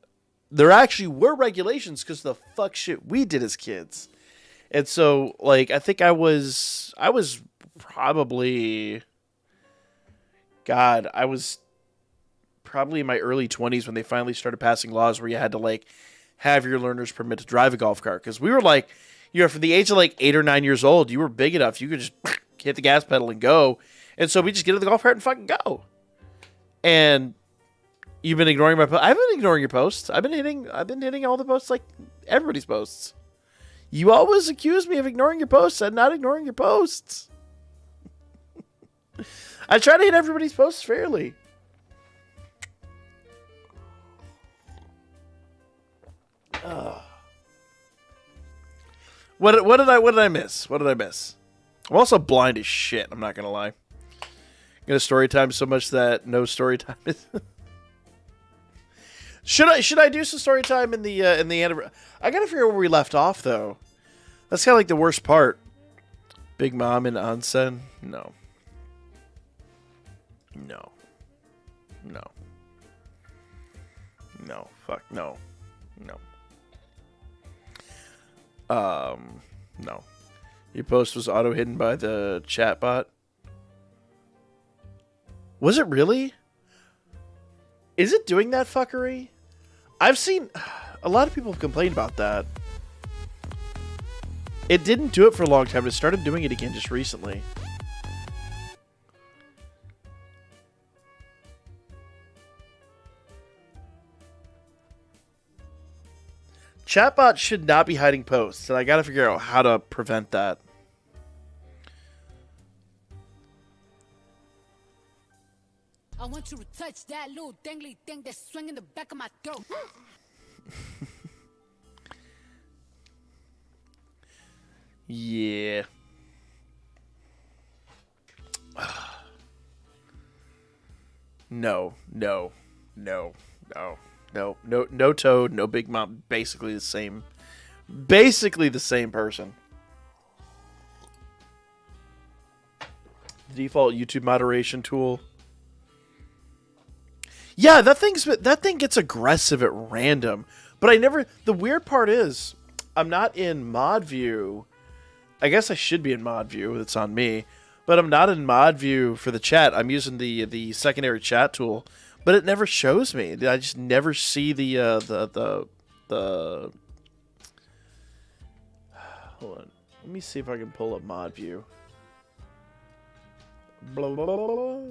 There actually were regulations because the fuck shit we did as kids. And so, like, I think I was probably, God, I was probably in my early 20s when they finally started passing laws where you had to, like, have your learner's permit to drive a golf cart. Because we were, like, you know, from the age of, like, 8 or 9 years old, you were big enough. You could just hit the gas pedal and go. And so we just get in the golf cart and fucking go. And you've been ignoring my posts. I've been ignoring your posts. I've been hitting all the posts, like, everybody's posts. You always accuse me of ignoring your posts and not ignoring your posts. I try to hit everybody's posts fairly. What did I miss? What did I miss? I'm also blind as shit. I'm not gonna lie. I'm gonna story time so much that no story time is. Should I do some story time in the anniversary? I gotta figure out where we left off though. That's kind of like the worst part. Big Mom in onsen? No. Fuck no. No. Your post was auto hidden by the chatbot. Was it really? Is it doing that fuckery? I've seen a lot of people complain about that. It didn't do it for a long time. It started doing it again just recently. Chatbot should not be hiding posts, and I gotta figure out how to prevent that.
I want you to touch that little dangly thing that's swinging the back of my throat.
Yeah. No. No Toad, no Big Mom. Basically the same. Basically the same person. The default YouTube moderation tool. Yeah, that thing gets aggressive at random. But I never. The weird part is, I'm not in mod view. I guess I should be in mod view. It's on me. But I'm not in mod view for the chat. I'm using the secondary chat tool, but it never shows me. I just never see the Hold on. Let me see if I can pull up mod view. Blah, blah, blah, blah.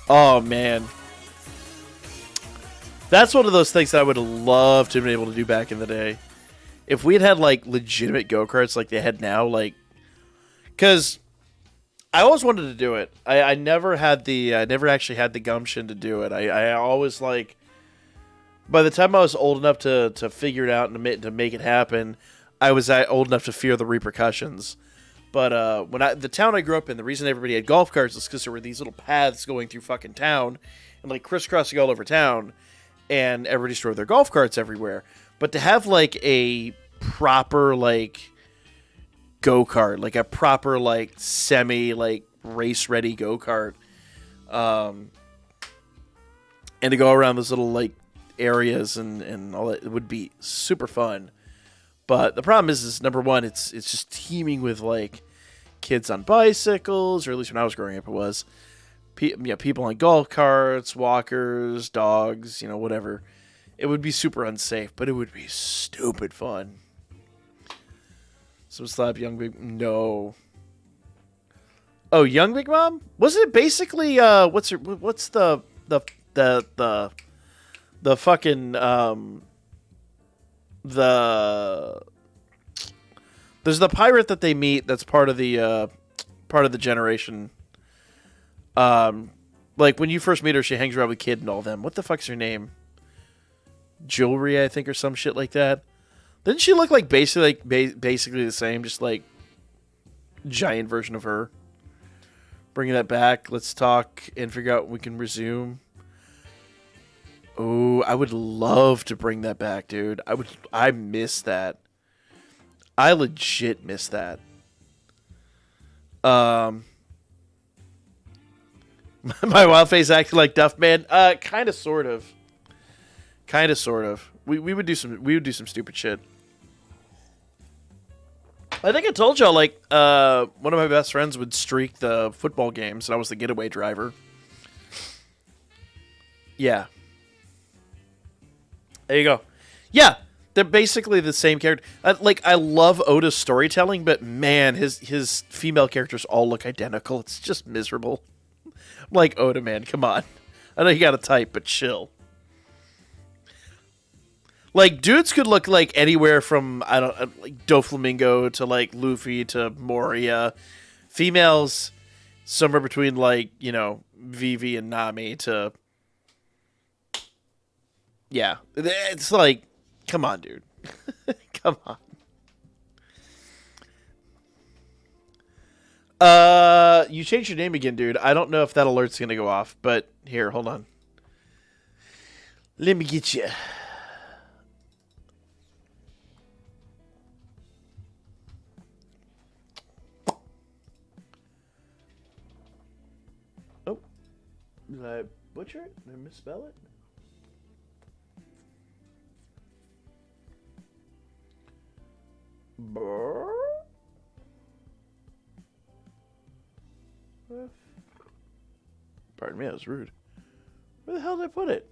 Oh man, that's one of those things that I would love to have been able to do back in the day. If we had like legitimate go-karts like they had now, like, because I always wanted to do it. I never actually had the gumption to do it. I always like, by the time I was old enough to figure it out and to make it happen, I was old enough to fear the repercussions. But the town I grew up in, the reason everybody had golf carts is because there were these little paths going through fucking town and like crisscrossing all over town, and everybody drove their golf carts everywhere. But to have like a proper like go-kart, like a proper like semi like race ready go-kart, and to go around those little like areas and all that, it would be super fun. But the problem is number one, it's just teeming with like kids on bicycles, or at least when I was growing up, it was people on golf carts, walkers, dogs, whatever. It would be super unsafe, but it would be stupid fun. Some slap Young Big no. Oh, Young Big Mom? Wasn't it basically what's the fucking there's the pirate that they meet that's part of the generation. Like when you first meet her, she hangs around with Kid and all them. What the fuck's her name? Jewelry, I think, or some shit like that. Didn't she look like basically the same, just like giant version of her? Bringing that back. Let's talk and figure out when we can resume. Oh, I would love to bring that back, dude. I miss that. I legit miss that. My wild face acting like Duff Man. Kind of, sort of. We would do some stupid shit. I think I told y'all, like, one of my best friends would streak the football games, and I was the getaway driver. Yeah. There you go. Yeah, they're basically the same character. I love Oda's storytelling, but man, his female characters all look identical. It's just miserable. I'm like, Oda, man, come on. I know you got a type, but chill. Like, dudes could look like anywhere from, like Doflamingo to like Luffy to Moria. Females, somewhere between like, Vivi and Nami to... Yeah, it's like, come on, dude. Come on. You changed your name again, dude. I don't know if that alert's going to go off, but here, hold on. Let me get you. Oh, did I butcher it? Did I misspell it? Pardon me, that was rude. Where the hell did I put it?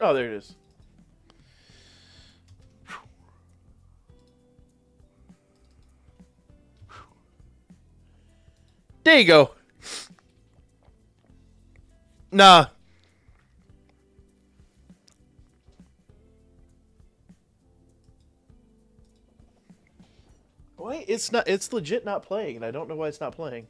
Oh, there it is. There you go. Nah. Wait, it's not. It's legit not playing, and I don't know why it's not playing.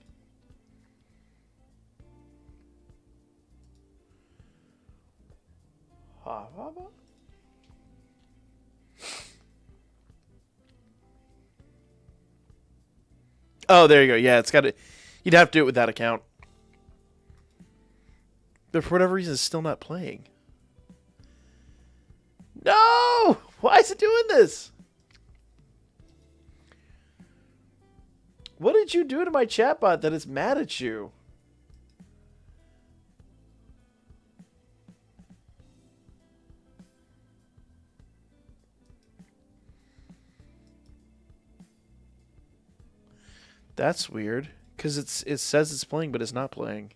Oh, there you go. Yeah, it's got to. You'd have to do it with that account. But for whatever reason, it's still not playing. No! Why is it doing this? What did you do to my chatbot that is mad at you? That's weird, because it says it's playing, but it's not playing.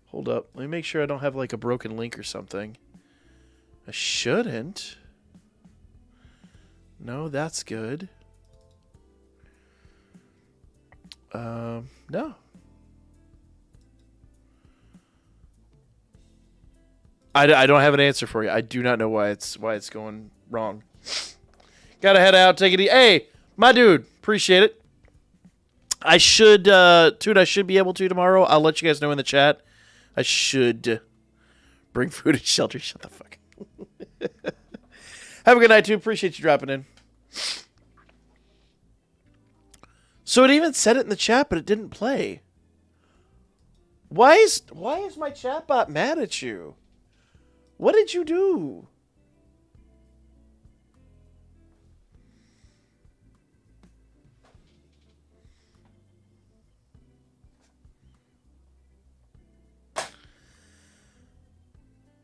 Hold up. Let me make sure I don't have like a broken link or something. I shouldn't. No, that's good. No. I don't have an answer for you. I do not know why it's going wrong. Gotta head out. Take it easy. Hey, my dude. Appreciate it. I should, dude, I should be able to tomorrow. I'll let you guys know in the chat. I should bring food and shelter. Shut the fuck. Have a good night, too. Appreciate you dropping in. So it even said it in the chat, but it didn't play. Why is my chatbot mad at you? What did you do?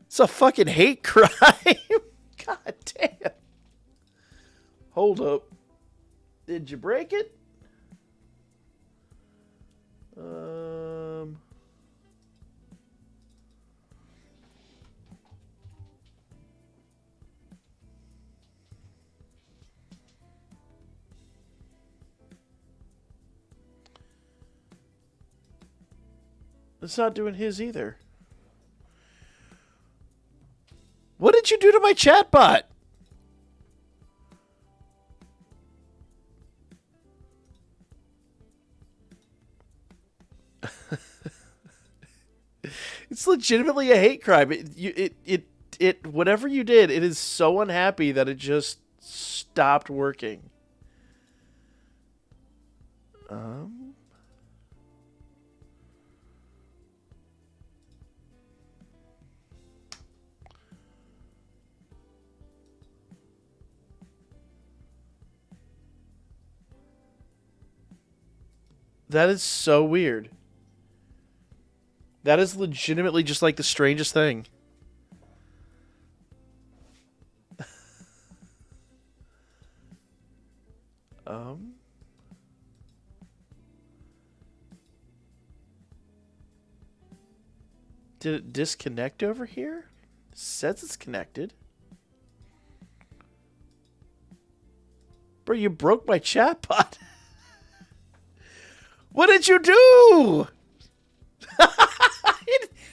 It's a fucking hate crime. God damn. Hold up. Did you break it? It's not doing his either. What did you do to my chatbot? It's legitimately a hate crime. It whatever you did, it is so unhappy that it just stopped working. That is so weird. That is legitimately just like the strangest thing. Did it disconnect over here? It says it's connected. Bro, you broke my chatbot. What did you do?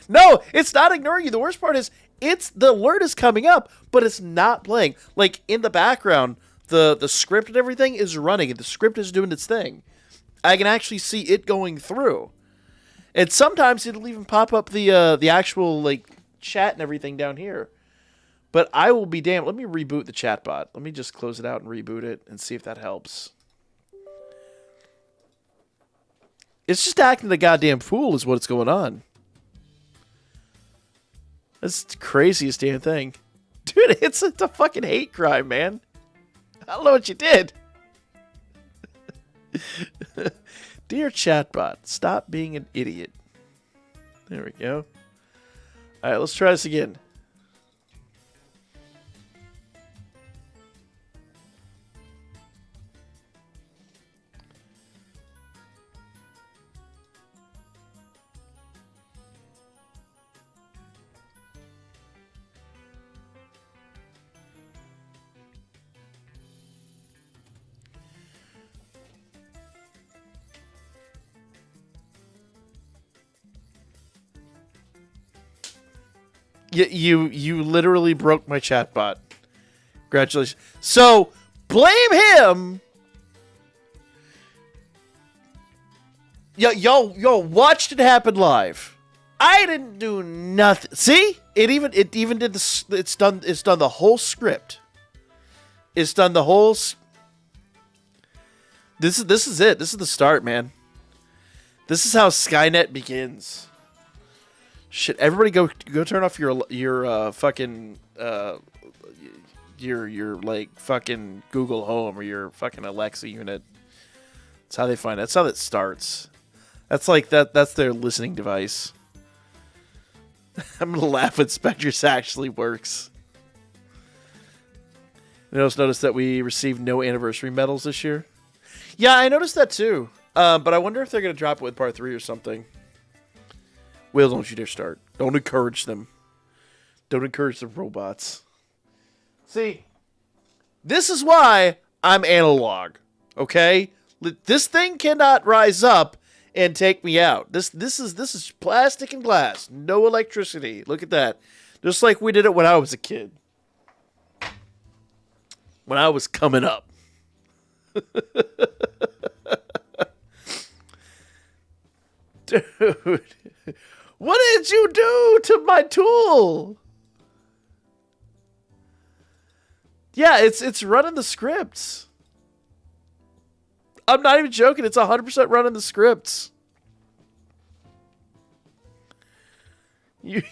No, it's not ignoring you. The worst part is the alert is coming up, but it's not playing. Like in the background, the script and everything is running, and the script is doing its thing. I can actually see it going through. And sometimes it'll even pop up the actual like chat and everything down here. But I will be damned. Let me reboot the chatbot. Let me just close it out and reboot it and see if that helps. It's just acting the goddamn fool is what's going on. That's the craziest damn thing. Dude, it's a fucking hate crime, man. I don't know what you did. Dear chatbot, stop being an idiot. There we go. All right, let's try this again. You literally broke my chatbot. Congratulations. So blame him Yo, watched it happen live. I didn't do nothing. See? It even did the. It's done the whole script. It's done the whole. This is it. This is the start, man. This is how Skynet begins. Shit! Everybody, go turn off your fucking your like fucking Google Home or your fucking Alexa unit. That's how they find it. That's how it starts. That's like that. That's their listening device. I'm gonna laugh when Spectres actually works. You also noticed that we received no anniversary medals this year. Yeah, I noticed that too. But I wonder if they're gonna drop it with part 3 or something. Will, don't you dare start. Don't encourage them. Don't encourage the robots. See, this is why I'm analog. Okay, this thing cannot rise up and take me out. This is plastic and glass. No electricity. Look at that. Just like we did it when I was a kid. When I was coming up. Dude. What did you do to my tool? Yeah, it's running the scripts. I'm not even joking. It's 100% running the scripts. You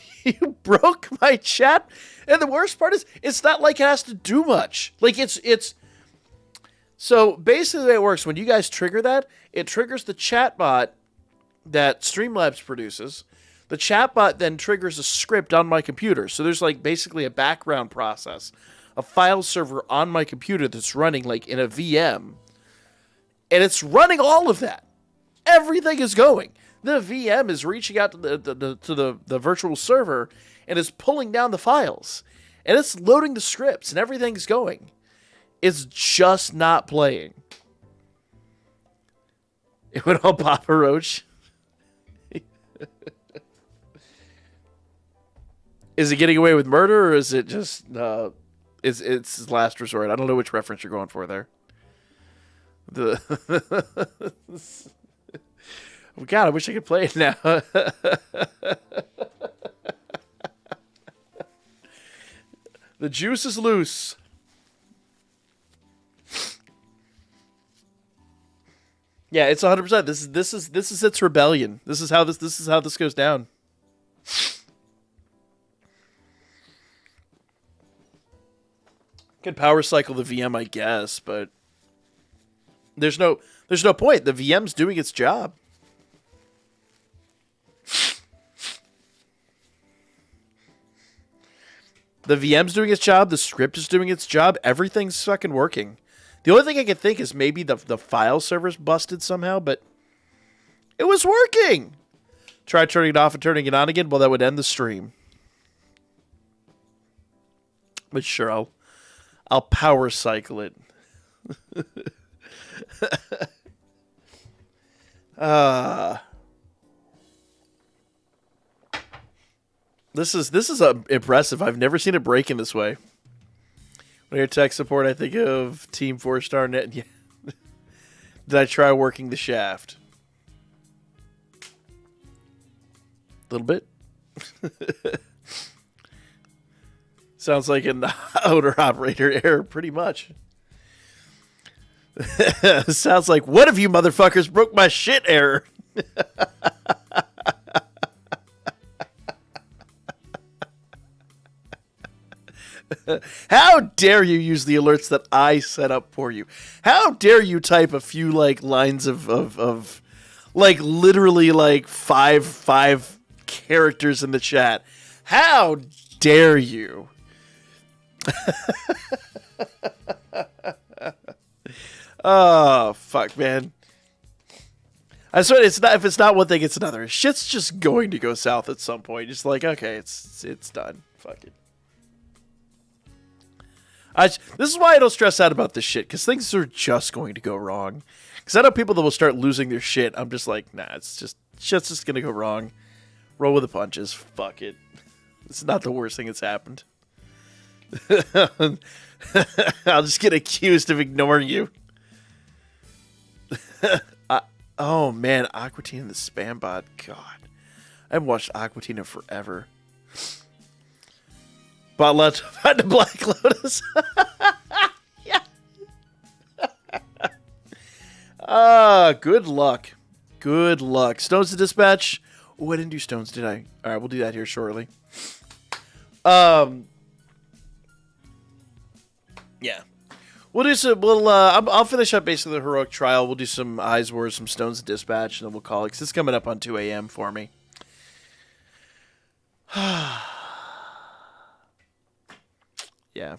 broke my chat. And the worst part is, it's not like it has to do much. Like, it's... So, basically the way it works, when you guys trigger that, it triggers the chatbot that Streamlabs produces. The chatbot then triggers a script on my computer. So there's, like, basically a background process. A file server on my computer that's running, like, in a VM. And it's running all of that. Everything is going. The VM is reaching out to the virtual server and is pulling down the files. And it's loading the scripts and everything's going. It's just not playing. It went all Papa Roach. Is it getting away with murder or is it just... it's his last resort? I don't know which reference you're going for there. God, I wish I could play it now. The juice is loose. Yeah, it's 100%. This is its rebellion. This is how this goes down. Can power cycle the VM, I guess, but there's no point. The VM's doing its job. The VM's doing its job. The script is doing its job. Everything's fucking working. The only thing I can think is maybe the file server's busted somehow, but it was working. Try turning it off and turning it on again. Well, that would end the stream. But sure, I'll power cycle it. This is impressive. I've never seen it break in this way. When I hear tech support, I think of Team 4-Star Net. Yeah. Did I try working the shaft? A little bit. Sounds like an owner-operator error, pretty much. Sounds like, what if you motherfuckers broke my shit error? How dare you use the alerts that I set up for you? How dare you type a few like lines of like literally like five characters in the chat? How dare you? Oh fuck, man. I swear it's not. If it's not one thing, it's another. Shit's just going to go south at some point. Just like, okay, it's done. Fuck it. This is why I don't stress out about this shit, because things are just going to go wrong. Because I know people that will start losing their shit. I'm just like, nah, shit's just gonna go wrong. Roll with the punches. Fuck it. It's not the worst thing that's happened. I'll just get accused of ignoring you. Oh man, Aqua Teen and the Spam Bot. God, I haven't watched Aqua Teen in forever. Bot left find the Black Lotus. Yeah. Good luck. Good luck. Stones to dispatch. Oh, I didn't do stones, did I? All right, we'll do that here shortly. Yeah. We'll do some. I'll finish up basically the heroic trial. We'll do some Eyes Wars, some stones to dispatch, and then we'll call it because it's coming up on 2 a.m. for me. Yeah.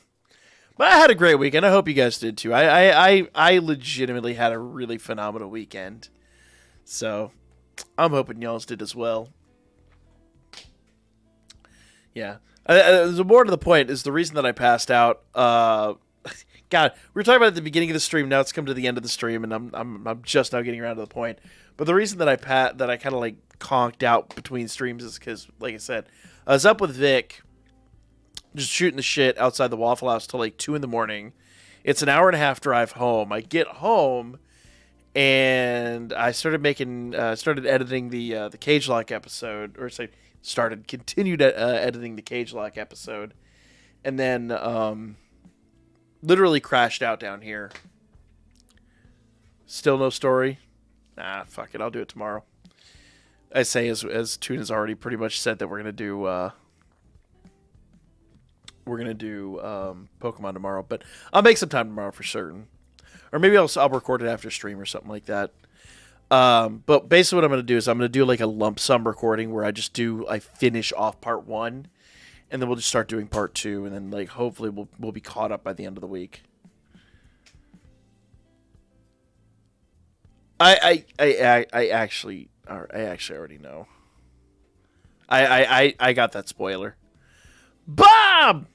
But I had a great weekend. I hope you guys did too. I legitimately had a really phenomenal weekend. So I'm hoping y'all did as well. Yeah. The more to the point is the reason that I passed out. God, we were talking about it at the beginning of the stream. Now it's come to the end of the stream, and I'm just now getting around to the point. But the reason that I kind of like conked out between streams is because, like I said, I was up with Vic, just shooting the shit outside the Waffle House till like 2 a.m. It's an hour and a half drive home. I get home, and I started editing the Cage Lock episode, or say continued editing the Cage Lock episode, and then literally crashed out down here. Still no story. Nah, fuck it. I'll do it tomorrow. I say as Toon has already pretty much said that we're gonna do Pokemon tomorrow, but I'll make some time tomorrow for certain, or maybe I'll record it after stream or something like that. But basically what I'm gonna do is I'm gonna do like a lump sum recording where I finish off part 1, and then we'll just start doing part 2, and then like hopefully we'll be caught up by the end of the week. I actually already know. I got that spoiler. Bob!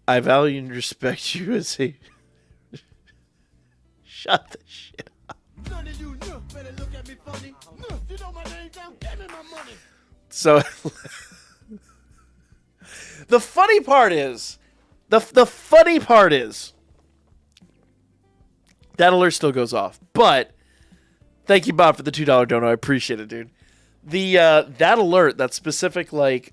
I value and respect you as a... Shut the shit up. So, the funny part is, that alert still goes off. But, thank you, Bob, for the $2 dono. I appreciate it, dude. That alert, that specific, like,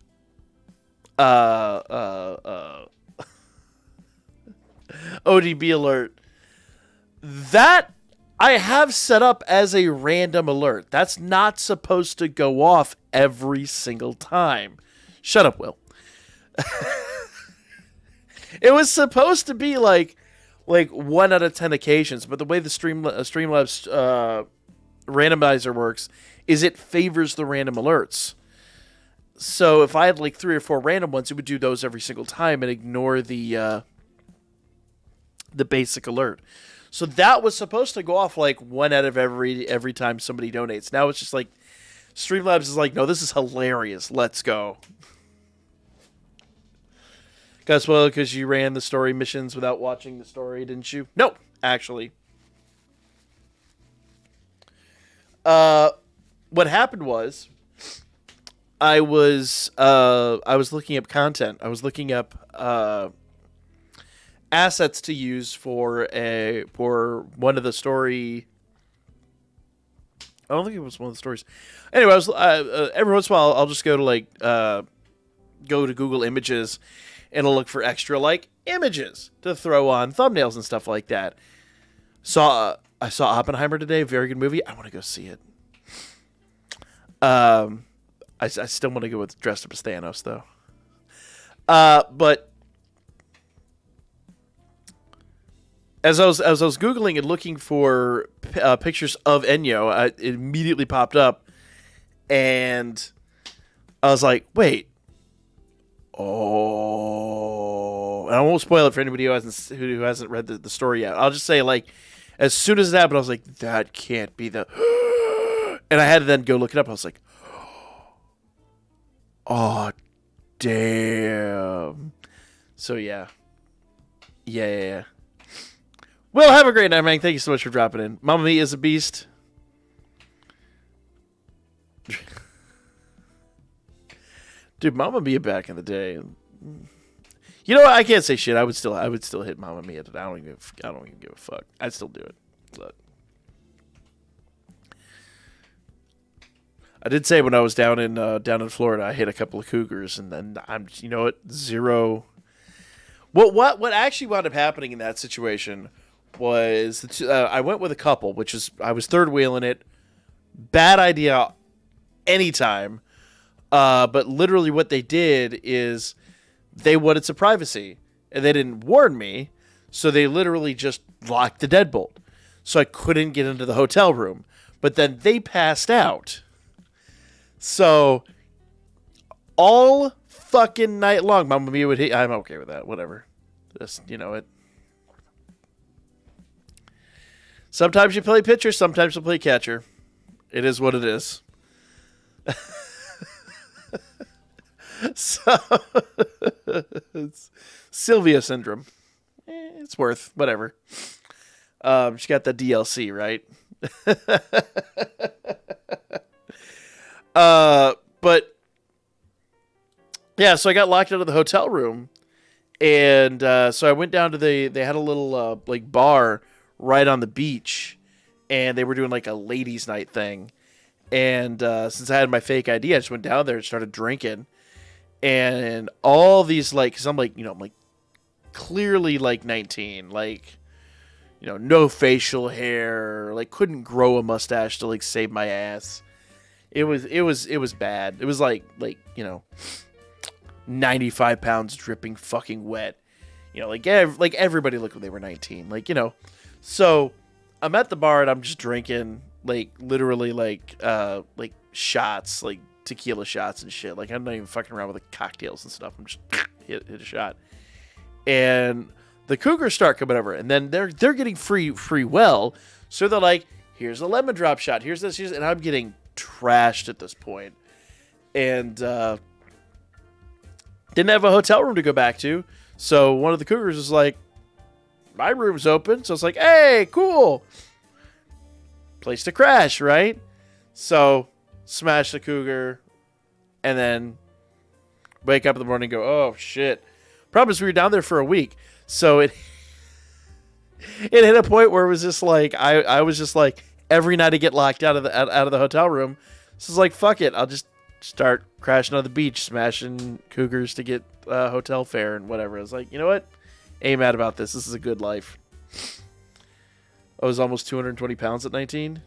ODB alert, that I have set up as a random alert. That's not supposed to go off every single time. Shut up, Will. It was supposed to be like 1 out of 10 occasions, but the way the Streamlabs randomizer works is it favors the random alerts. So if I had like 3 or 4 random ones, it would do those every single time and ignore the basic alert. So that was supposed to go off like 1 out of every time somebody donates. Now it's just like Streamlabs is like, no, this is hilarious. Let's go. Guess well, because you ran the story missions without watching the story, didn't you? No, actually. What happened was, I was looking up content. I was looking up assets to use for one of the story. I don't think it was one of the stories. Anyway, every once in a while I'll just go to go to Google Images and I'll look for extra like images to throw on thumbnails and stuff like that. I saw Oppenheimer today. Very good movie. I want to go see it. I still want to go with dressed up as Thanos though. But as I was Googling and looking for pictures of Ennio, it immediately popped up, and I was like, "Wait, oh!" And I won't spoil it for anybody who hasn't read the story yet. I'll just say, like, as soon as it happened, I was like, "That can't be the," and I had to then go look it up. I was like, "Oh, damn!" So yeah. Well, have a great night, man. Thank you so much for dropping in. Mamma Mia is a beast. Dude, Mamma Mia back in the day. You know what? I can't say shit. I would still hit Mamma Mia. I don't even give a fuck. I'd still do it. But I did say when I was down in Florida, I hit a couple of cougars, and then I'm, you know what, zero. What actually wound up happening in that situation was I went with a couple, which is I was third wheeling it. Bad idea anytime. But literally what they did is they wanted some privacy, and they didn't warn me, so they literally just locked the deadbolt. So I couldn't get into the hotel room. But then they passed out. So all fucking night long, Mamma Mia would hit. I'm okay with that. Whatever. Just, you know it. Sometimes you play pitcher, sometimes you play catcher. It is what it is. So it's Sylvia syndrome. It's worth whatever. She got the DLC, right? But yeah, so I got locked out of the hotel room, and so I went down to they had a little like bar right on the beach, and they were doing like a ladies' night thing. And since I had my fake ID, I just went down there and started drinking. And all these, like, because I'm like, you know, I'm like clearly like 19, like, you know, no facial hair, like couldn't grow a mustache to like save my ass. It was bad. It was like, you know, 95 pounds dripping fucking wet. You know, like everybody looked when they were 19, like, you know. So I'm at the bar and I'm just drinking, like, literally, like shots, like tequila shots and shit. Like, I'm not even fucking around with the cocktails and stuff. I'm just hit a shot. And the cougars start coming over, and then they're getting free well. So they're like, here's a lemon drop shot. Here's this. And I'm getting trashed at this point. And didn't have a hotel room to go back to. So one of the cougars was like, my room's open. So it's like, hey, cool. Place to crash, right? So smash the cougar, and then wake up in the morning and go, oh, shit. Problem is we were down there for a week. So it hit a point where it was just like, I was just like, every night I get locked out of the hotel room. So it's like, fuck it. I'll just start crashing on the beach, smashing cougars to get hotel fare and whatever. I was like, you know what? Ain't mad about this. This is a good life. I was almost 220 pounds at 19.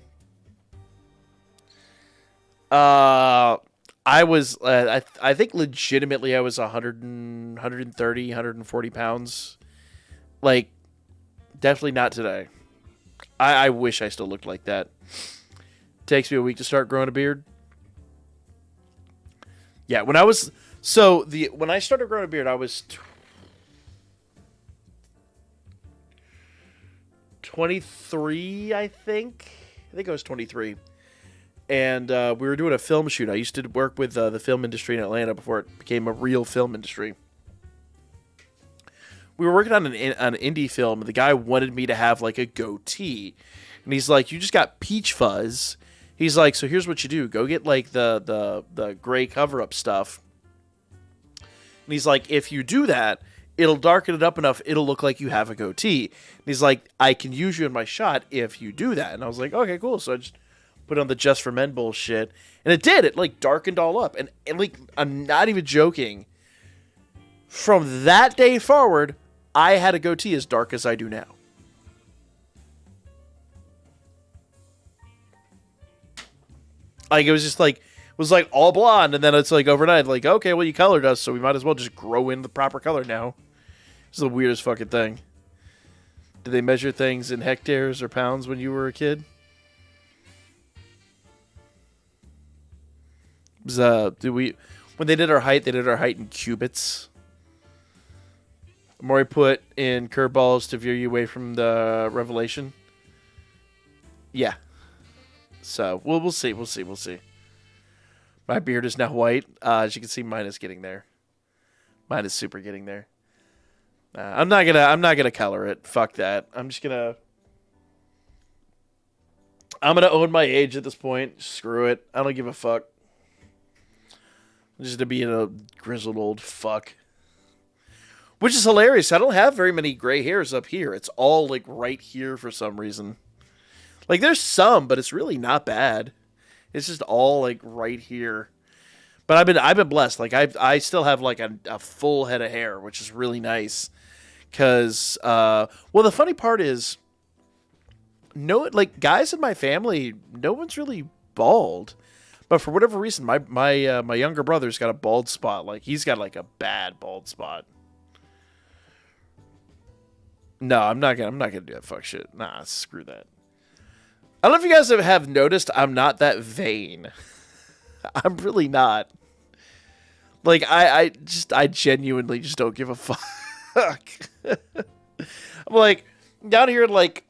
I was, I think legitimately I was 130, 140 pounds. Like, definitely not today. I wish I still looked like that. Takes me a week to start growing a beard. Yeah, when I started growing a beard, I was 23, I think. I think I was 23. And we were doing a film shoot. I used to work with the film industry in Atlanta before it became a real film industry. We were working on an indie film, and the guy wanted me to have like a goatee. And he's like, you just got peach fuzz. He's like, so here's what you do. Go get like the gray cover-up stuff. And he's like, if you do that, it'll darken it up enough, it'll look like you have a goatee. And he's like, I can use you in my shot if you do that. And I was like, okay, cool. So I just put on the Just for Men bullshit. And it did. It like darkened all up. And like, I'm not even joking. From that day forward, I had a goatee as dark as I do now. Like, it was just like, it was like all blonde, and then it's like overnight, like, okay, well, you colored us, so we might as well just grow in the proper color now. It's the weirdest fucking thing. Did they measure things in hectares or pounds when you were a kid? It was, when they did our height in cubits. Maury put in curveballs to veer you away from the revelation. Yeah. So, we'll see. My beard is now white. As you can see, mine is getting there. Mine is super getting there. I'm not gonna color it. Fuck that. I'm gonna own my age at this point. Screw it. I don't give a fuck. I'm just gonna be a grizzled old fuck. Which is hilarious. I don't have very many gray hairs up here. It's all like right here for some reason. Like, there's some, but it's really not bad. It's just all like right here. But I've been blessed. Like I still have like a full head of hair, which is really nice. Cause well, the funny part is, no, like guys in my family, no one's really bald. But for whatever reason, my younger brother's got a bald spot. Like he's got like a bad bald spot. No, I'm not gonna do that fuck shit. Nah, screw that. I don't know if you guys have noticed, I'm not that vain. I'm really not. Like I genuinely just don't give a fuck. I'm like down here in like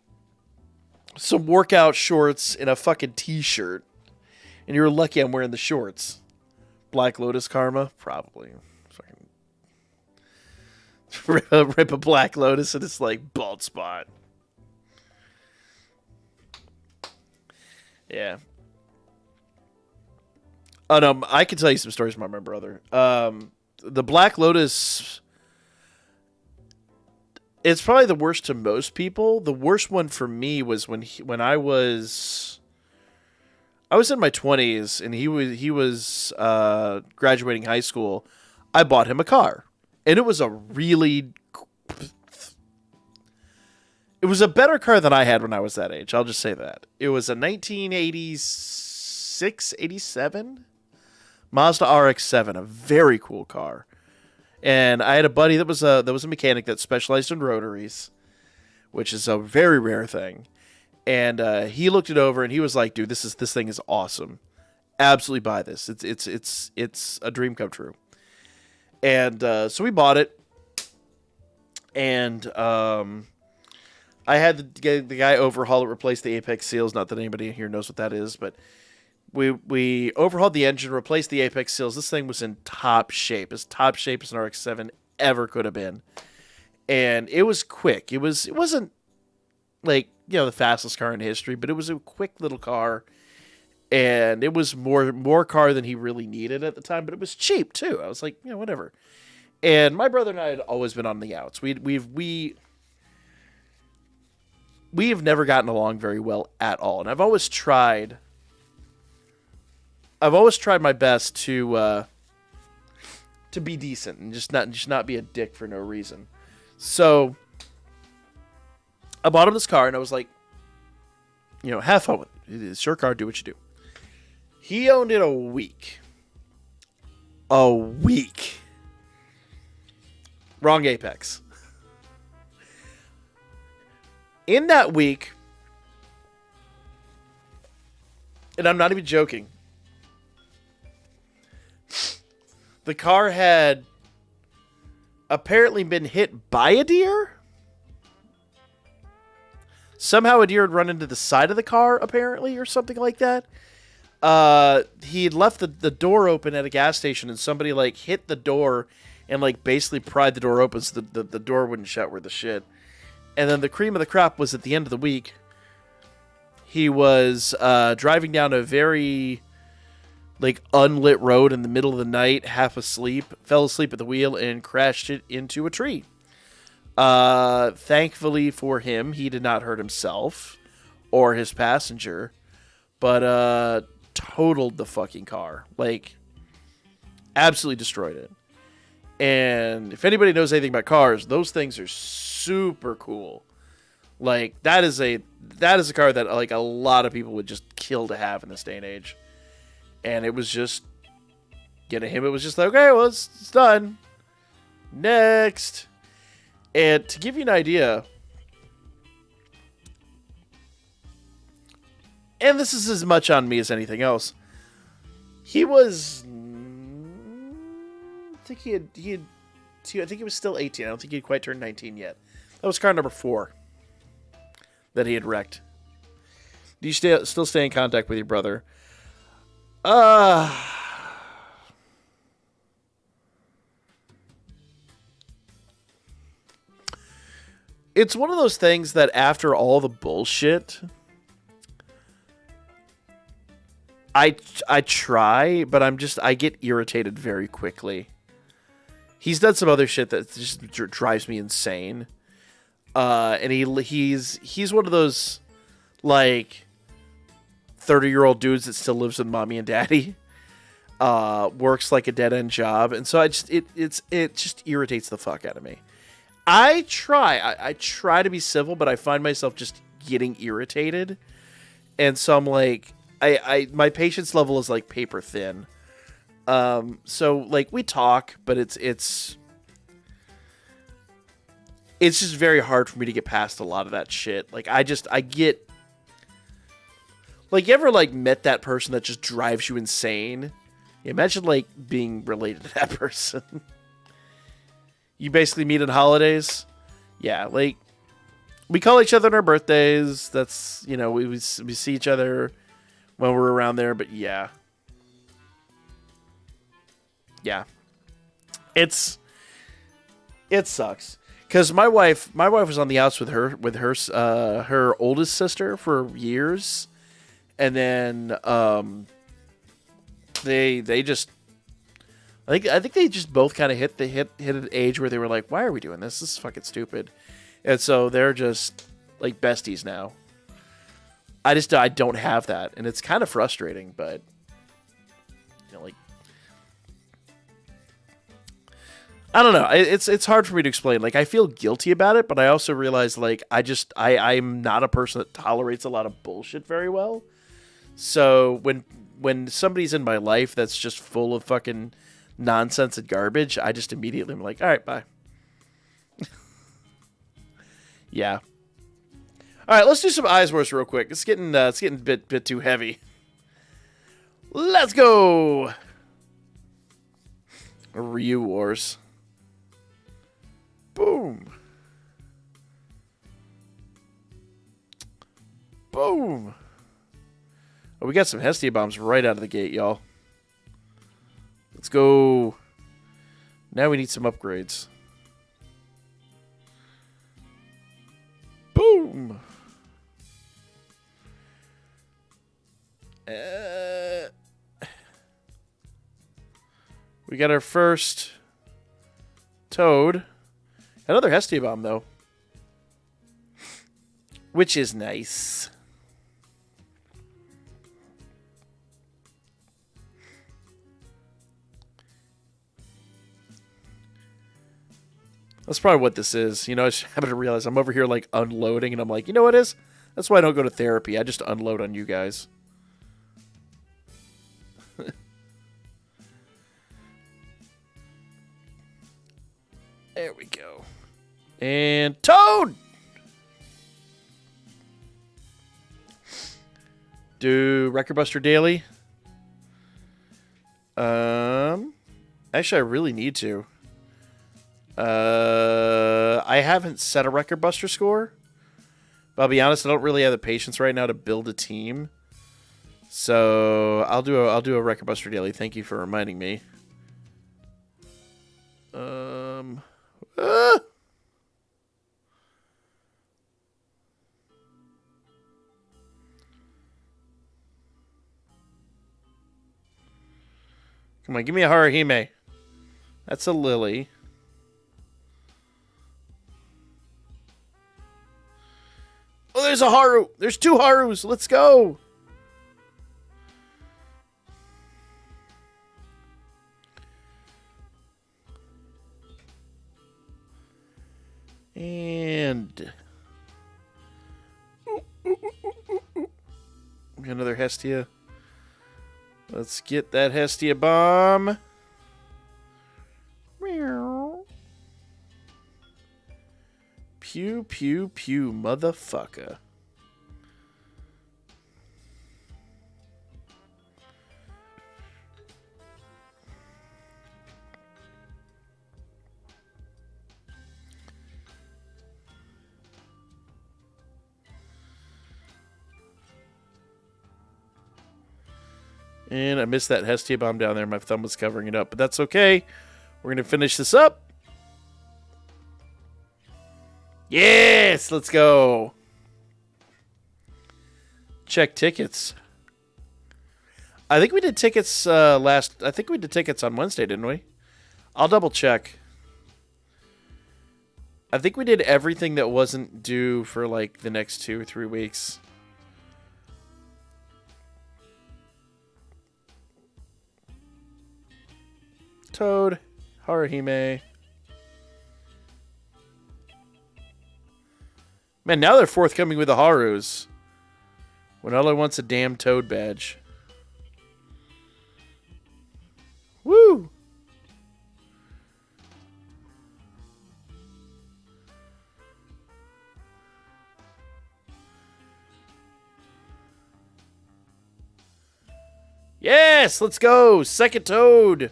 some workout shorts and a fucking t-shirt. And you're lucky I'm wearing the shorts. Black Lotus karma? Probably. Fucking rip a Black Lotus and it's like bald spot. Yeah. Oh no, I can tell you some stories about my brother. The Black Lotus, it's probably the worst to most people. The worst one for me was when I was in my 20s and he was graduating high school. I bought him a car, and it was a better car than I had when I was that age. I'll just say that. It was a 1986, 87 Mazda RX-7, a very cool car. And I had a buddy that was a mechanic that specialized in rotaries, which is a very rare thing. And he looked it over and he was like, "Dude, this thing is awesome. Absolutely buy this. It's a dream come true." And so we bought it. And I had the guy overhaul it, replace the apex seals. Not that anybody here knows what that is, but we overhauled the engine, replaced the apex seals. This thing was in top shape, as top shape as an RX-7 ever could have been. And it was quick. It wasn't like, you know, the fastest car in history, but it was a quick little car. And it was more car than he really needed at the time, but it was cheap too. I was like, you know, whatever. And my brother and I had always been on the outs. We have never gotten along very well at all. And I've always tried my best to be decent and just not be a dick for no reason. So I bought him this car and I was like, you know, have fun with it. It's your car, do what you do. He owned it a week. Wrong apex. In that week, and I'm not even joking, the car had apparently been hit by a deer. Somehow a deer had run into the side of the car, apparently, or something like that. He had left the door open at a gas station, and somebody, like, hit the door and, like, basically pried the door open so the door wouldn't shut worth the shit. And then the cream of the crop was at the end of the week. He was driving down a very, like, unlit road in the middle of the night, half asleep, fell asleep at the wheel, and crashed it into a tree. Thankfully for him, he did not hurt himself or his passenger, but totaled the fucking car. Like, absolutely destroyed it. And if anybody knows anything about cars, those things are super cool. Like, that is a car that, like, a lot of people would just kill to have in this day and age. And it was just, getting him, it was just like, okay, well, it's done. Next. And to give you an idea, and this is as much on me as anything else, he was, I think I think he was still 18. I don't think he'd quite turned 19 yet. That was car number 4 that he had wrecked. Do you still stay in contact with your brother? It's one of those things that after all the bullshit, I try, but I get irritated very quickly. He's done some other shit that just drives me insane. And he's one of those, like, 30-year-old dudes that still lives with mommy and daddy. Works like a dead-end job. And so it just irritates the fuck out of me. I try to be civil, but I find myself just getting irritated. And so I'm like, my patience level is like paper thin. So like we talk, but it's just very hard for me to get past a lot of that shit. Like I get, like, you ever like met that person that just drives you insane? Imagine like being related to that person. You basically meet on holidays. Yeah, like we call each other on our birthdays. That's, you know, we see each other when we're around there. But yeah, it sucks because my wife was on the outs with her oldest sister for years, and then they just. I think they just both kind of hit an age where they were like, why are we doing this? This is fucking stupid. And so they're just like besties now. I don't have that, and it's kind of frustrating, but you know, like, I don't know. It's hard for me to explain. Like, I feel guilty about it, but I also realize like I'm not a person that tolerates a lot of bullshit very well. So when somebody's in my life that's just full of fucking nonsense and garbage, I just immediately am like, all right, bye. Yeah. All right, let's do some Eyes Wars real quick. It's getting a bit too heavy. Let's go. Ryu Wars. Boom. Boom. Oh, we got some Hestia bombs right out of the gate, y'all. Let's go. Now we need some upgrades. Boom. We got our first Toad. Another Hestia bomb, though. Which is nice. That's probably what this is. You know, I just happen to realize I'm over here, like, unloading, and I'm like, you know what it is? That's why I don't go to therapy. I just unload on you guys. There we go. And Toad! Do Record Buster Daily. Actually, I really need to. I haven't set a Record Buster score. But I'll be honest, I don't really have the patience right now to build a team. So I'll do a Record Buster Daily. Thank you for reminding me. Come on, give me a Haruhime. That's a Lily. Oh, there's a Haru. There's two Harus. Let's go. And another Hestia. Let's get that Hestia bomb. Meow. Pew, pew, pew, motherfucker. And I missed that Hestia bomb down there. My thumb was covering it up, but that's okay. We're going to finish this up. Yes, let's go. Check tickets. I think we did tickets I think we did tickets on Wednesday, didn't we? I'll double check. I think we did everything that wasn't due for like the next 2 or 3 weeks. Toad. Haruhime. Man, now they're forthcoming with the Harus. When all I want's a damn Toad badge. Woo! Yes, let's go. Second Toad.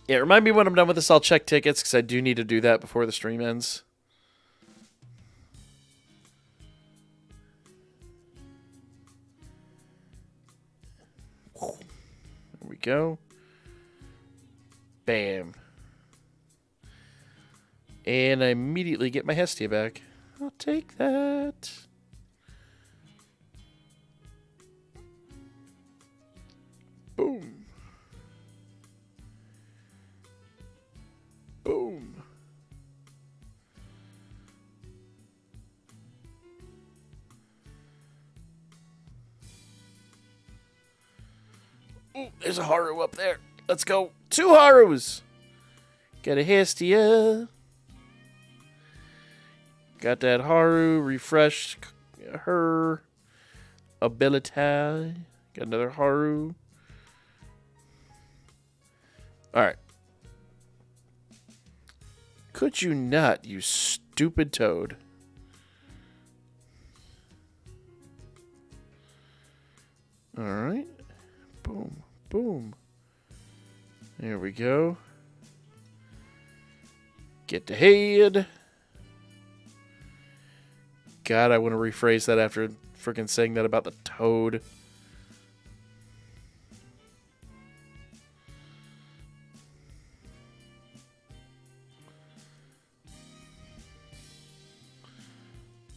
Yeah, remind me when I'm done with this, I'll check tickets, because I do need to do that before the stream ends. There we go. Bam. And I immediately get my Hestia back. I'll take that. Boom. Boom. Ooh, there's a Haru up there. Let's go. 2 Harus. Got a Hestia. Got that Haru. Refreshed her ability. Got another Haru. Alright. Could you not, you stupid Toad? Alright. Boom. Boom. There we go. Get the head. God, I want to rephrase that after freaking saying that about the Toad.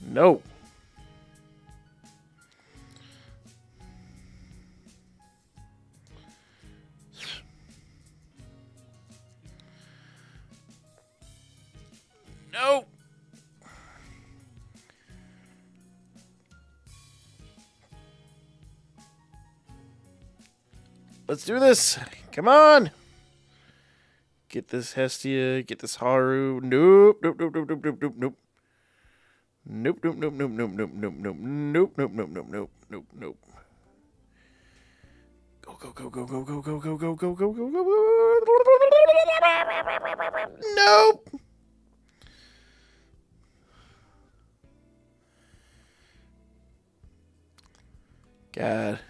No. No. Let's do this. Come on. Get this Hestia. Get this Haru. Nope. Nope. Nope. Nope. Nope. Nope. Nope. Nope. Nope, nope, nope, nope, nope, nope, nope, nope, nope, nope, nope, nope, nope, nope, nope. Go, go, go, go, go, go, go, go, go, go, go, go, go. Nope. God.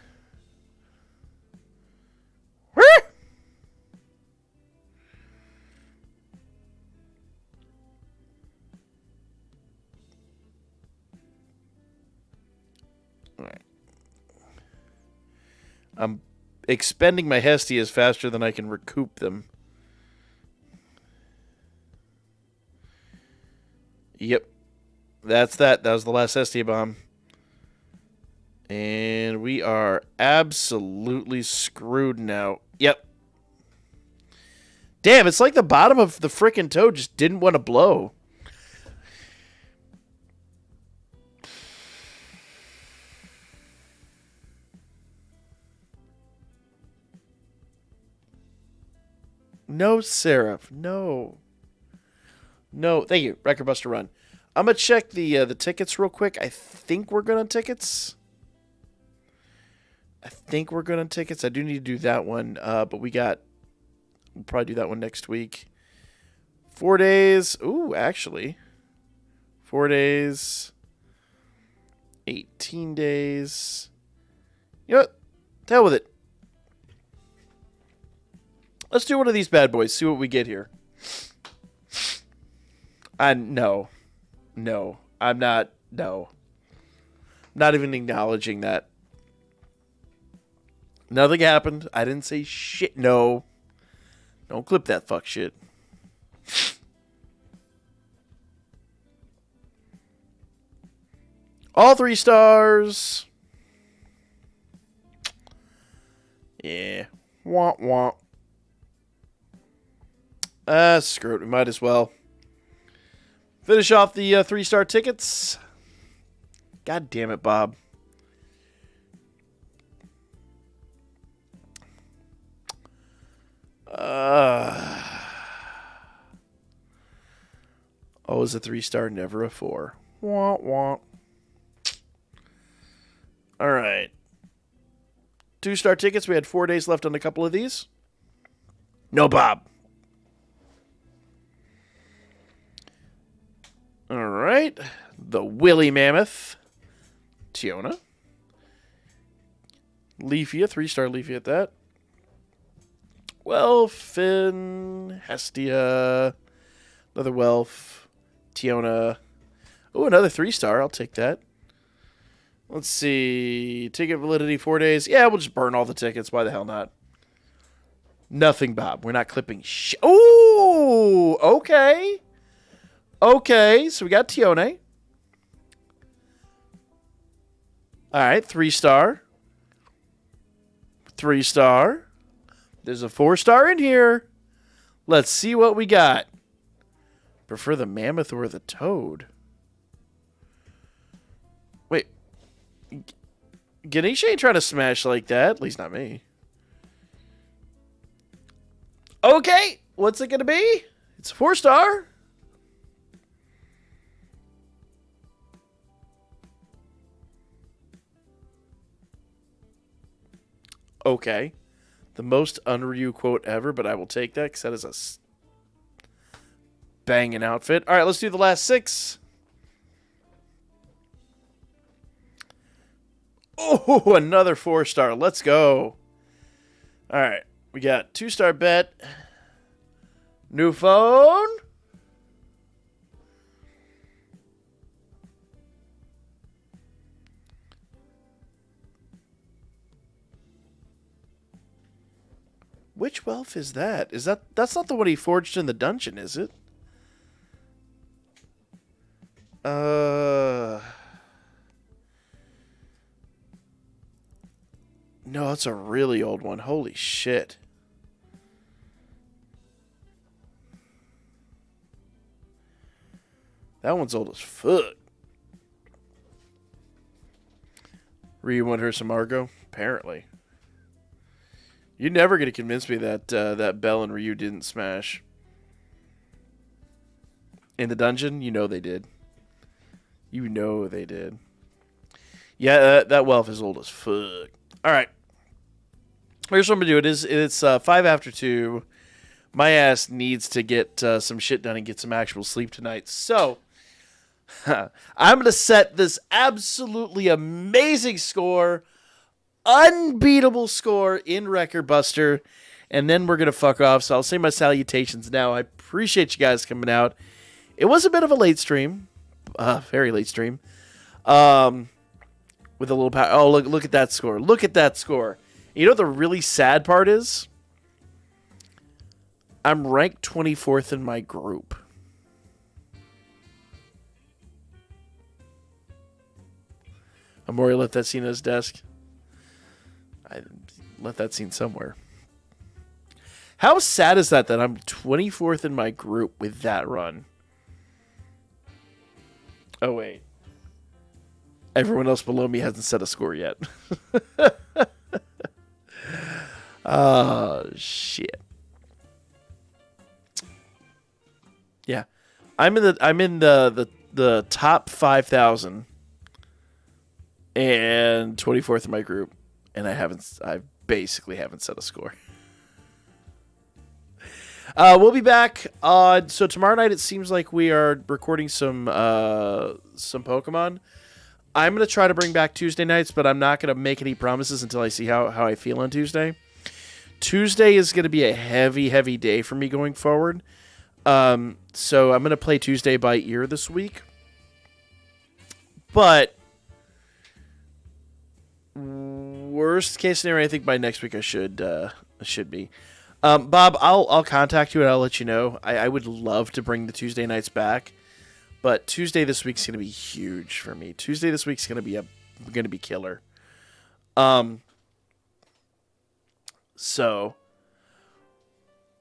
I'm expending my Hestias faster than I can recoup them. Yep. That's that. That was the last Hestia bomb. And we are absolutely screwed now. Yep. Damn, it's like the bottom of the frickin' Toad just didn't want to blow. No, Seraph. No. No. Thank you. Record Buster Run. I'm going to check the tickets real quick. I think we're good on tickets. I do need to do that one. But we'll probably do that one next week. 4 days. Ooh, actually. 4 days. 18 days. You know what? To hell with it. Let's do one of these bad boys. See what we get here. No. I'm not. No. Not even acknowledging that. Nothing happened. I didn't say shit. No. Don't clip that fuck shit. All 3 stars. Yeah. Womp womp. Screw it. We might as well finish off the 3-star tickets. God damn it, Bob. Always a 3-star, never a 4. Wah, wah. All right. 2-star tickets. We had 4 days left on a couple of these. No, Bob. All right. The Willy Mammoth. Tiona. Leafia. 3-star Leafia at that. Welfin. Hestia. Another Welf. Tiona. Oh, another 3-star. I'll take that. Let's see. Ticket validity 4 days. Yeah, we'll just burn all the tickets. Why the hell not? Nothing, Bob. We're not clipping shit. Oh, okay. Okay, so we got Tione. All right, 3-star. 3-star. There's a 4-star in here. Let's see what we got. Prefer the mammoth or the toad? Wait. Ganesha ain't trying to smash like that. At least not me. Okay. What's it going to be? It's a 4-star. Okay. The most Unryu quote ever, but I will take that because that is a banging outfit. All right, let's do the last 6. Oh, another 4-star. Let's go. All right. We got 2-star bet. New phone. Which Welf is that? That's not the one he forged in the dungeon, is it? No, that's a really old one. Holy shit. That one's old as fuck. Ryu want her some Margo? Apparently. You're never going to convince me that that Bell and Ryu didn't smash. In the dungeon, you know they did. You know they did. Yeah, that Welf is old as fuck. All right. Here's what I'm going to do. It's 5 after 2. My ass needs to get some shit done and get some actual sleep tonight. So, I'm going to set this absolutely amazing score, unbeatable score in Record Buster, and then we're going to fuck off. So I'll say my salutations now. I appreciate you guys coming out. It was a bit of a late stream. Very late stream. With a little power. Oh, look at that score. Look at that score. You know what the really sad part is? I'm ranked 24th in my group. Amori left that scene at his desk. I left that scene somewhere. How sad is that I'm 24th in my group with that run? Oh, wait. Everyone else below me hasn't set a score yet. Oh, shit. Yeah. I'm in the top 5,000 and 24th in my group, and I basically haven't set a score. We'll be back. So tomorrow night it seems like we are recording some Pokemon. I'm gonna try to bring back Tuesday nights, but I'm not gonna make any promises until I see how I feel on Tuesday. Tuesday is gonna be a heavy day for me going forward. So I'm gonna play Tuesday by ear this week. But worst case scenario, I think by next week I should be. Bob, I'll contact you and I'll let you know. I would love to bring the Tuesday nights back, but Tuesday this week's gonna be huge for me. Tuesday this week's gonna be killer. So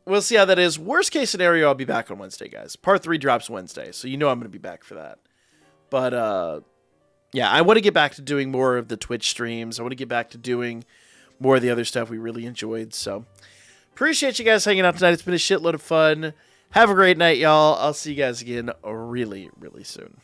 we'll see how that is. Worst case scenario, I'll be back on Wednesday, guys. Part 3 drops Wednesday, so you know I'm gonna be back for that. But yeah, I want to get back to doing more of the Twitch streams. I want to get back to doing more of the other stuff we really enjoyed. So Appreciate you guys hanging out tonight. It's been a shitload of fun. Have a great night, y'all. I'll see you guys again really, really soon.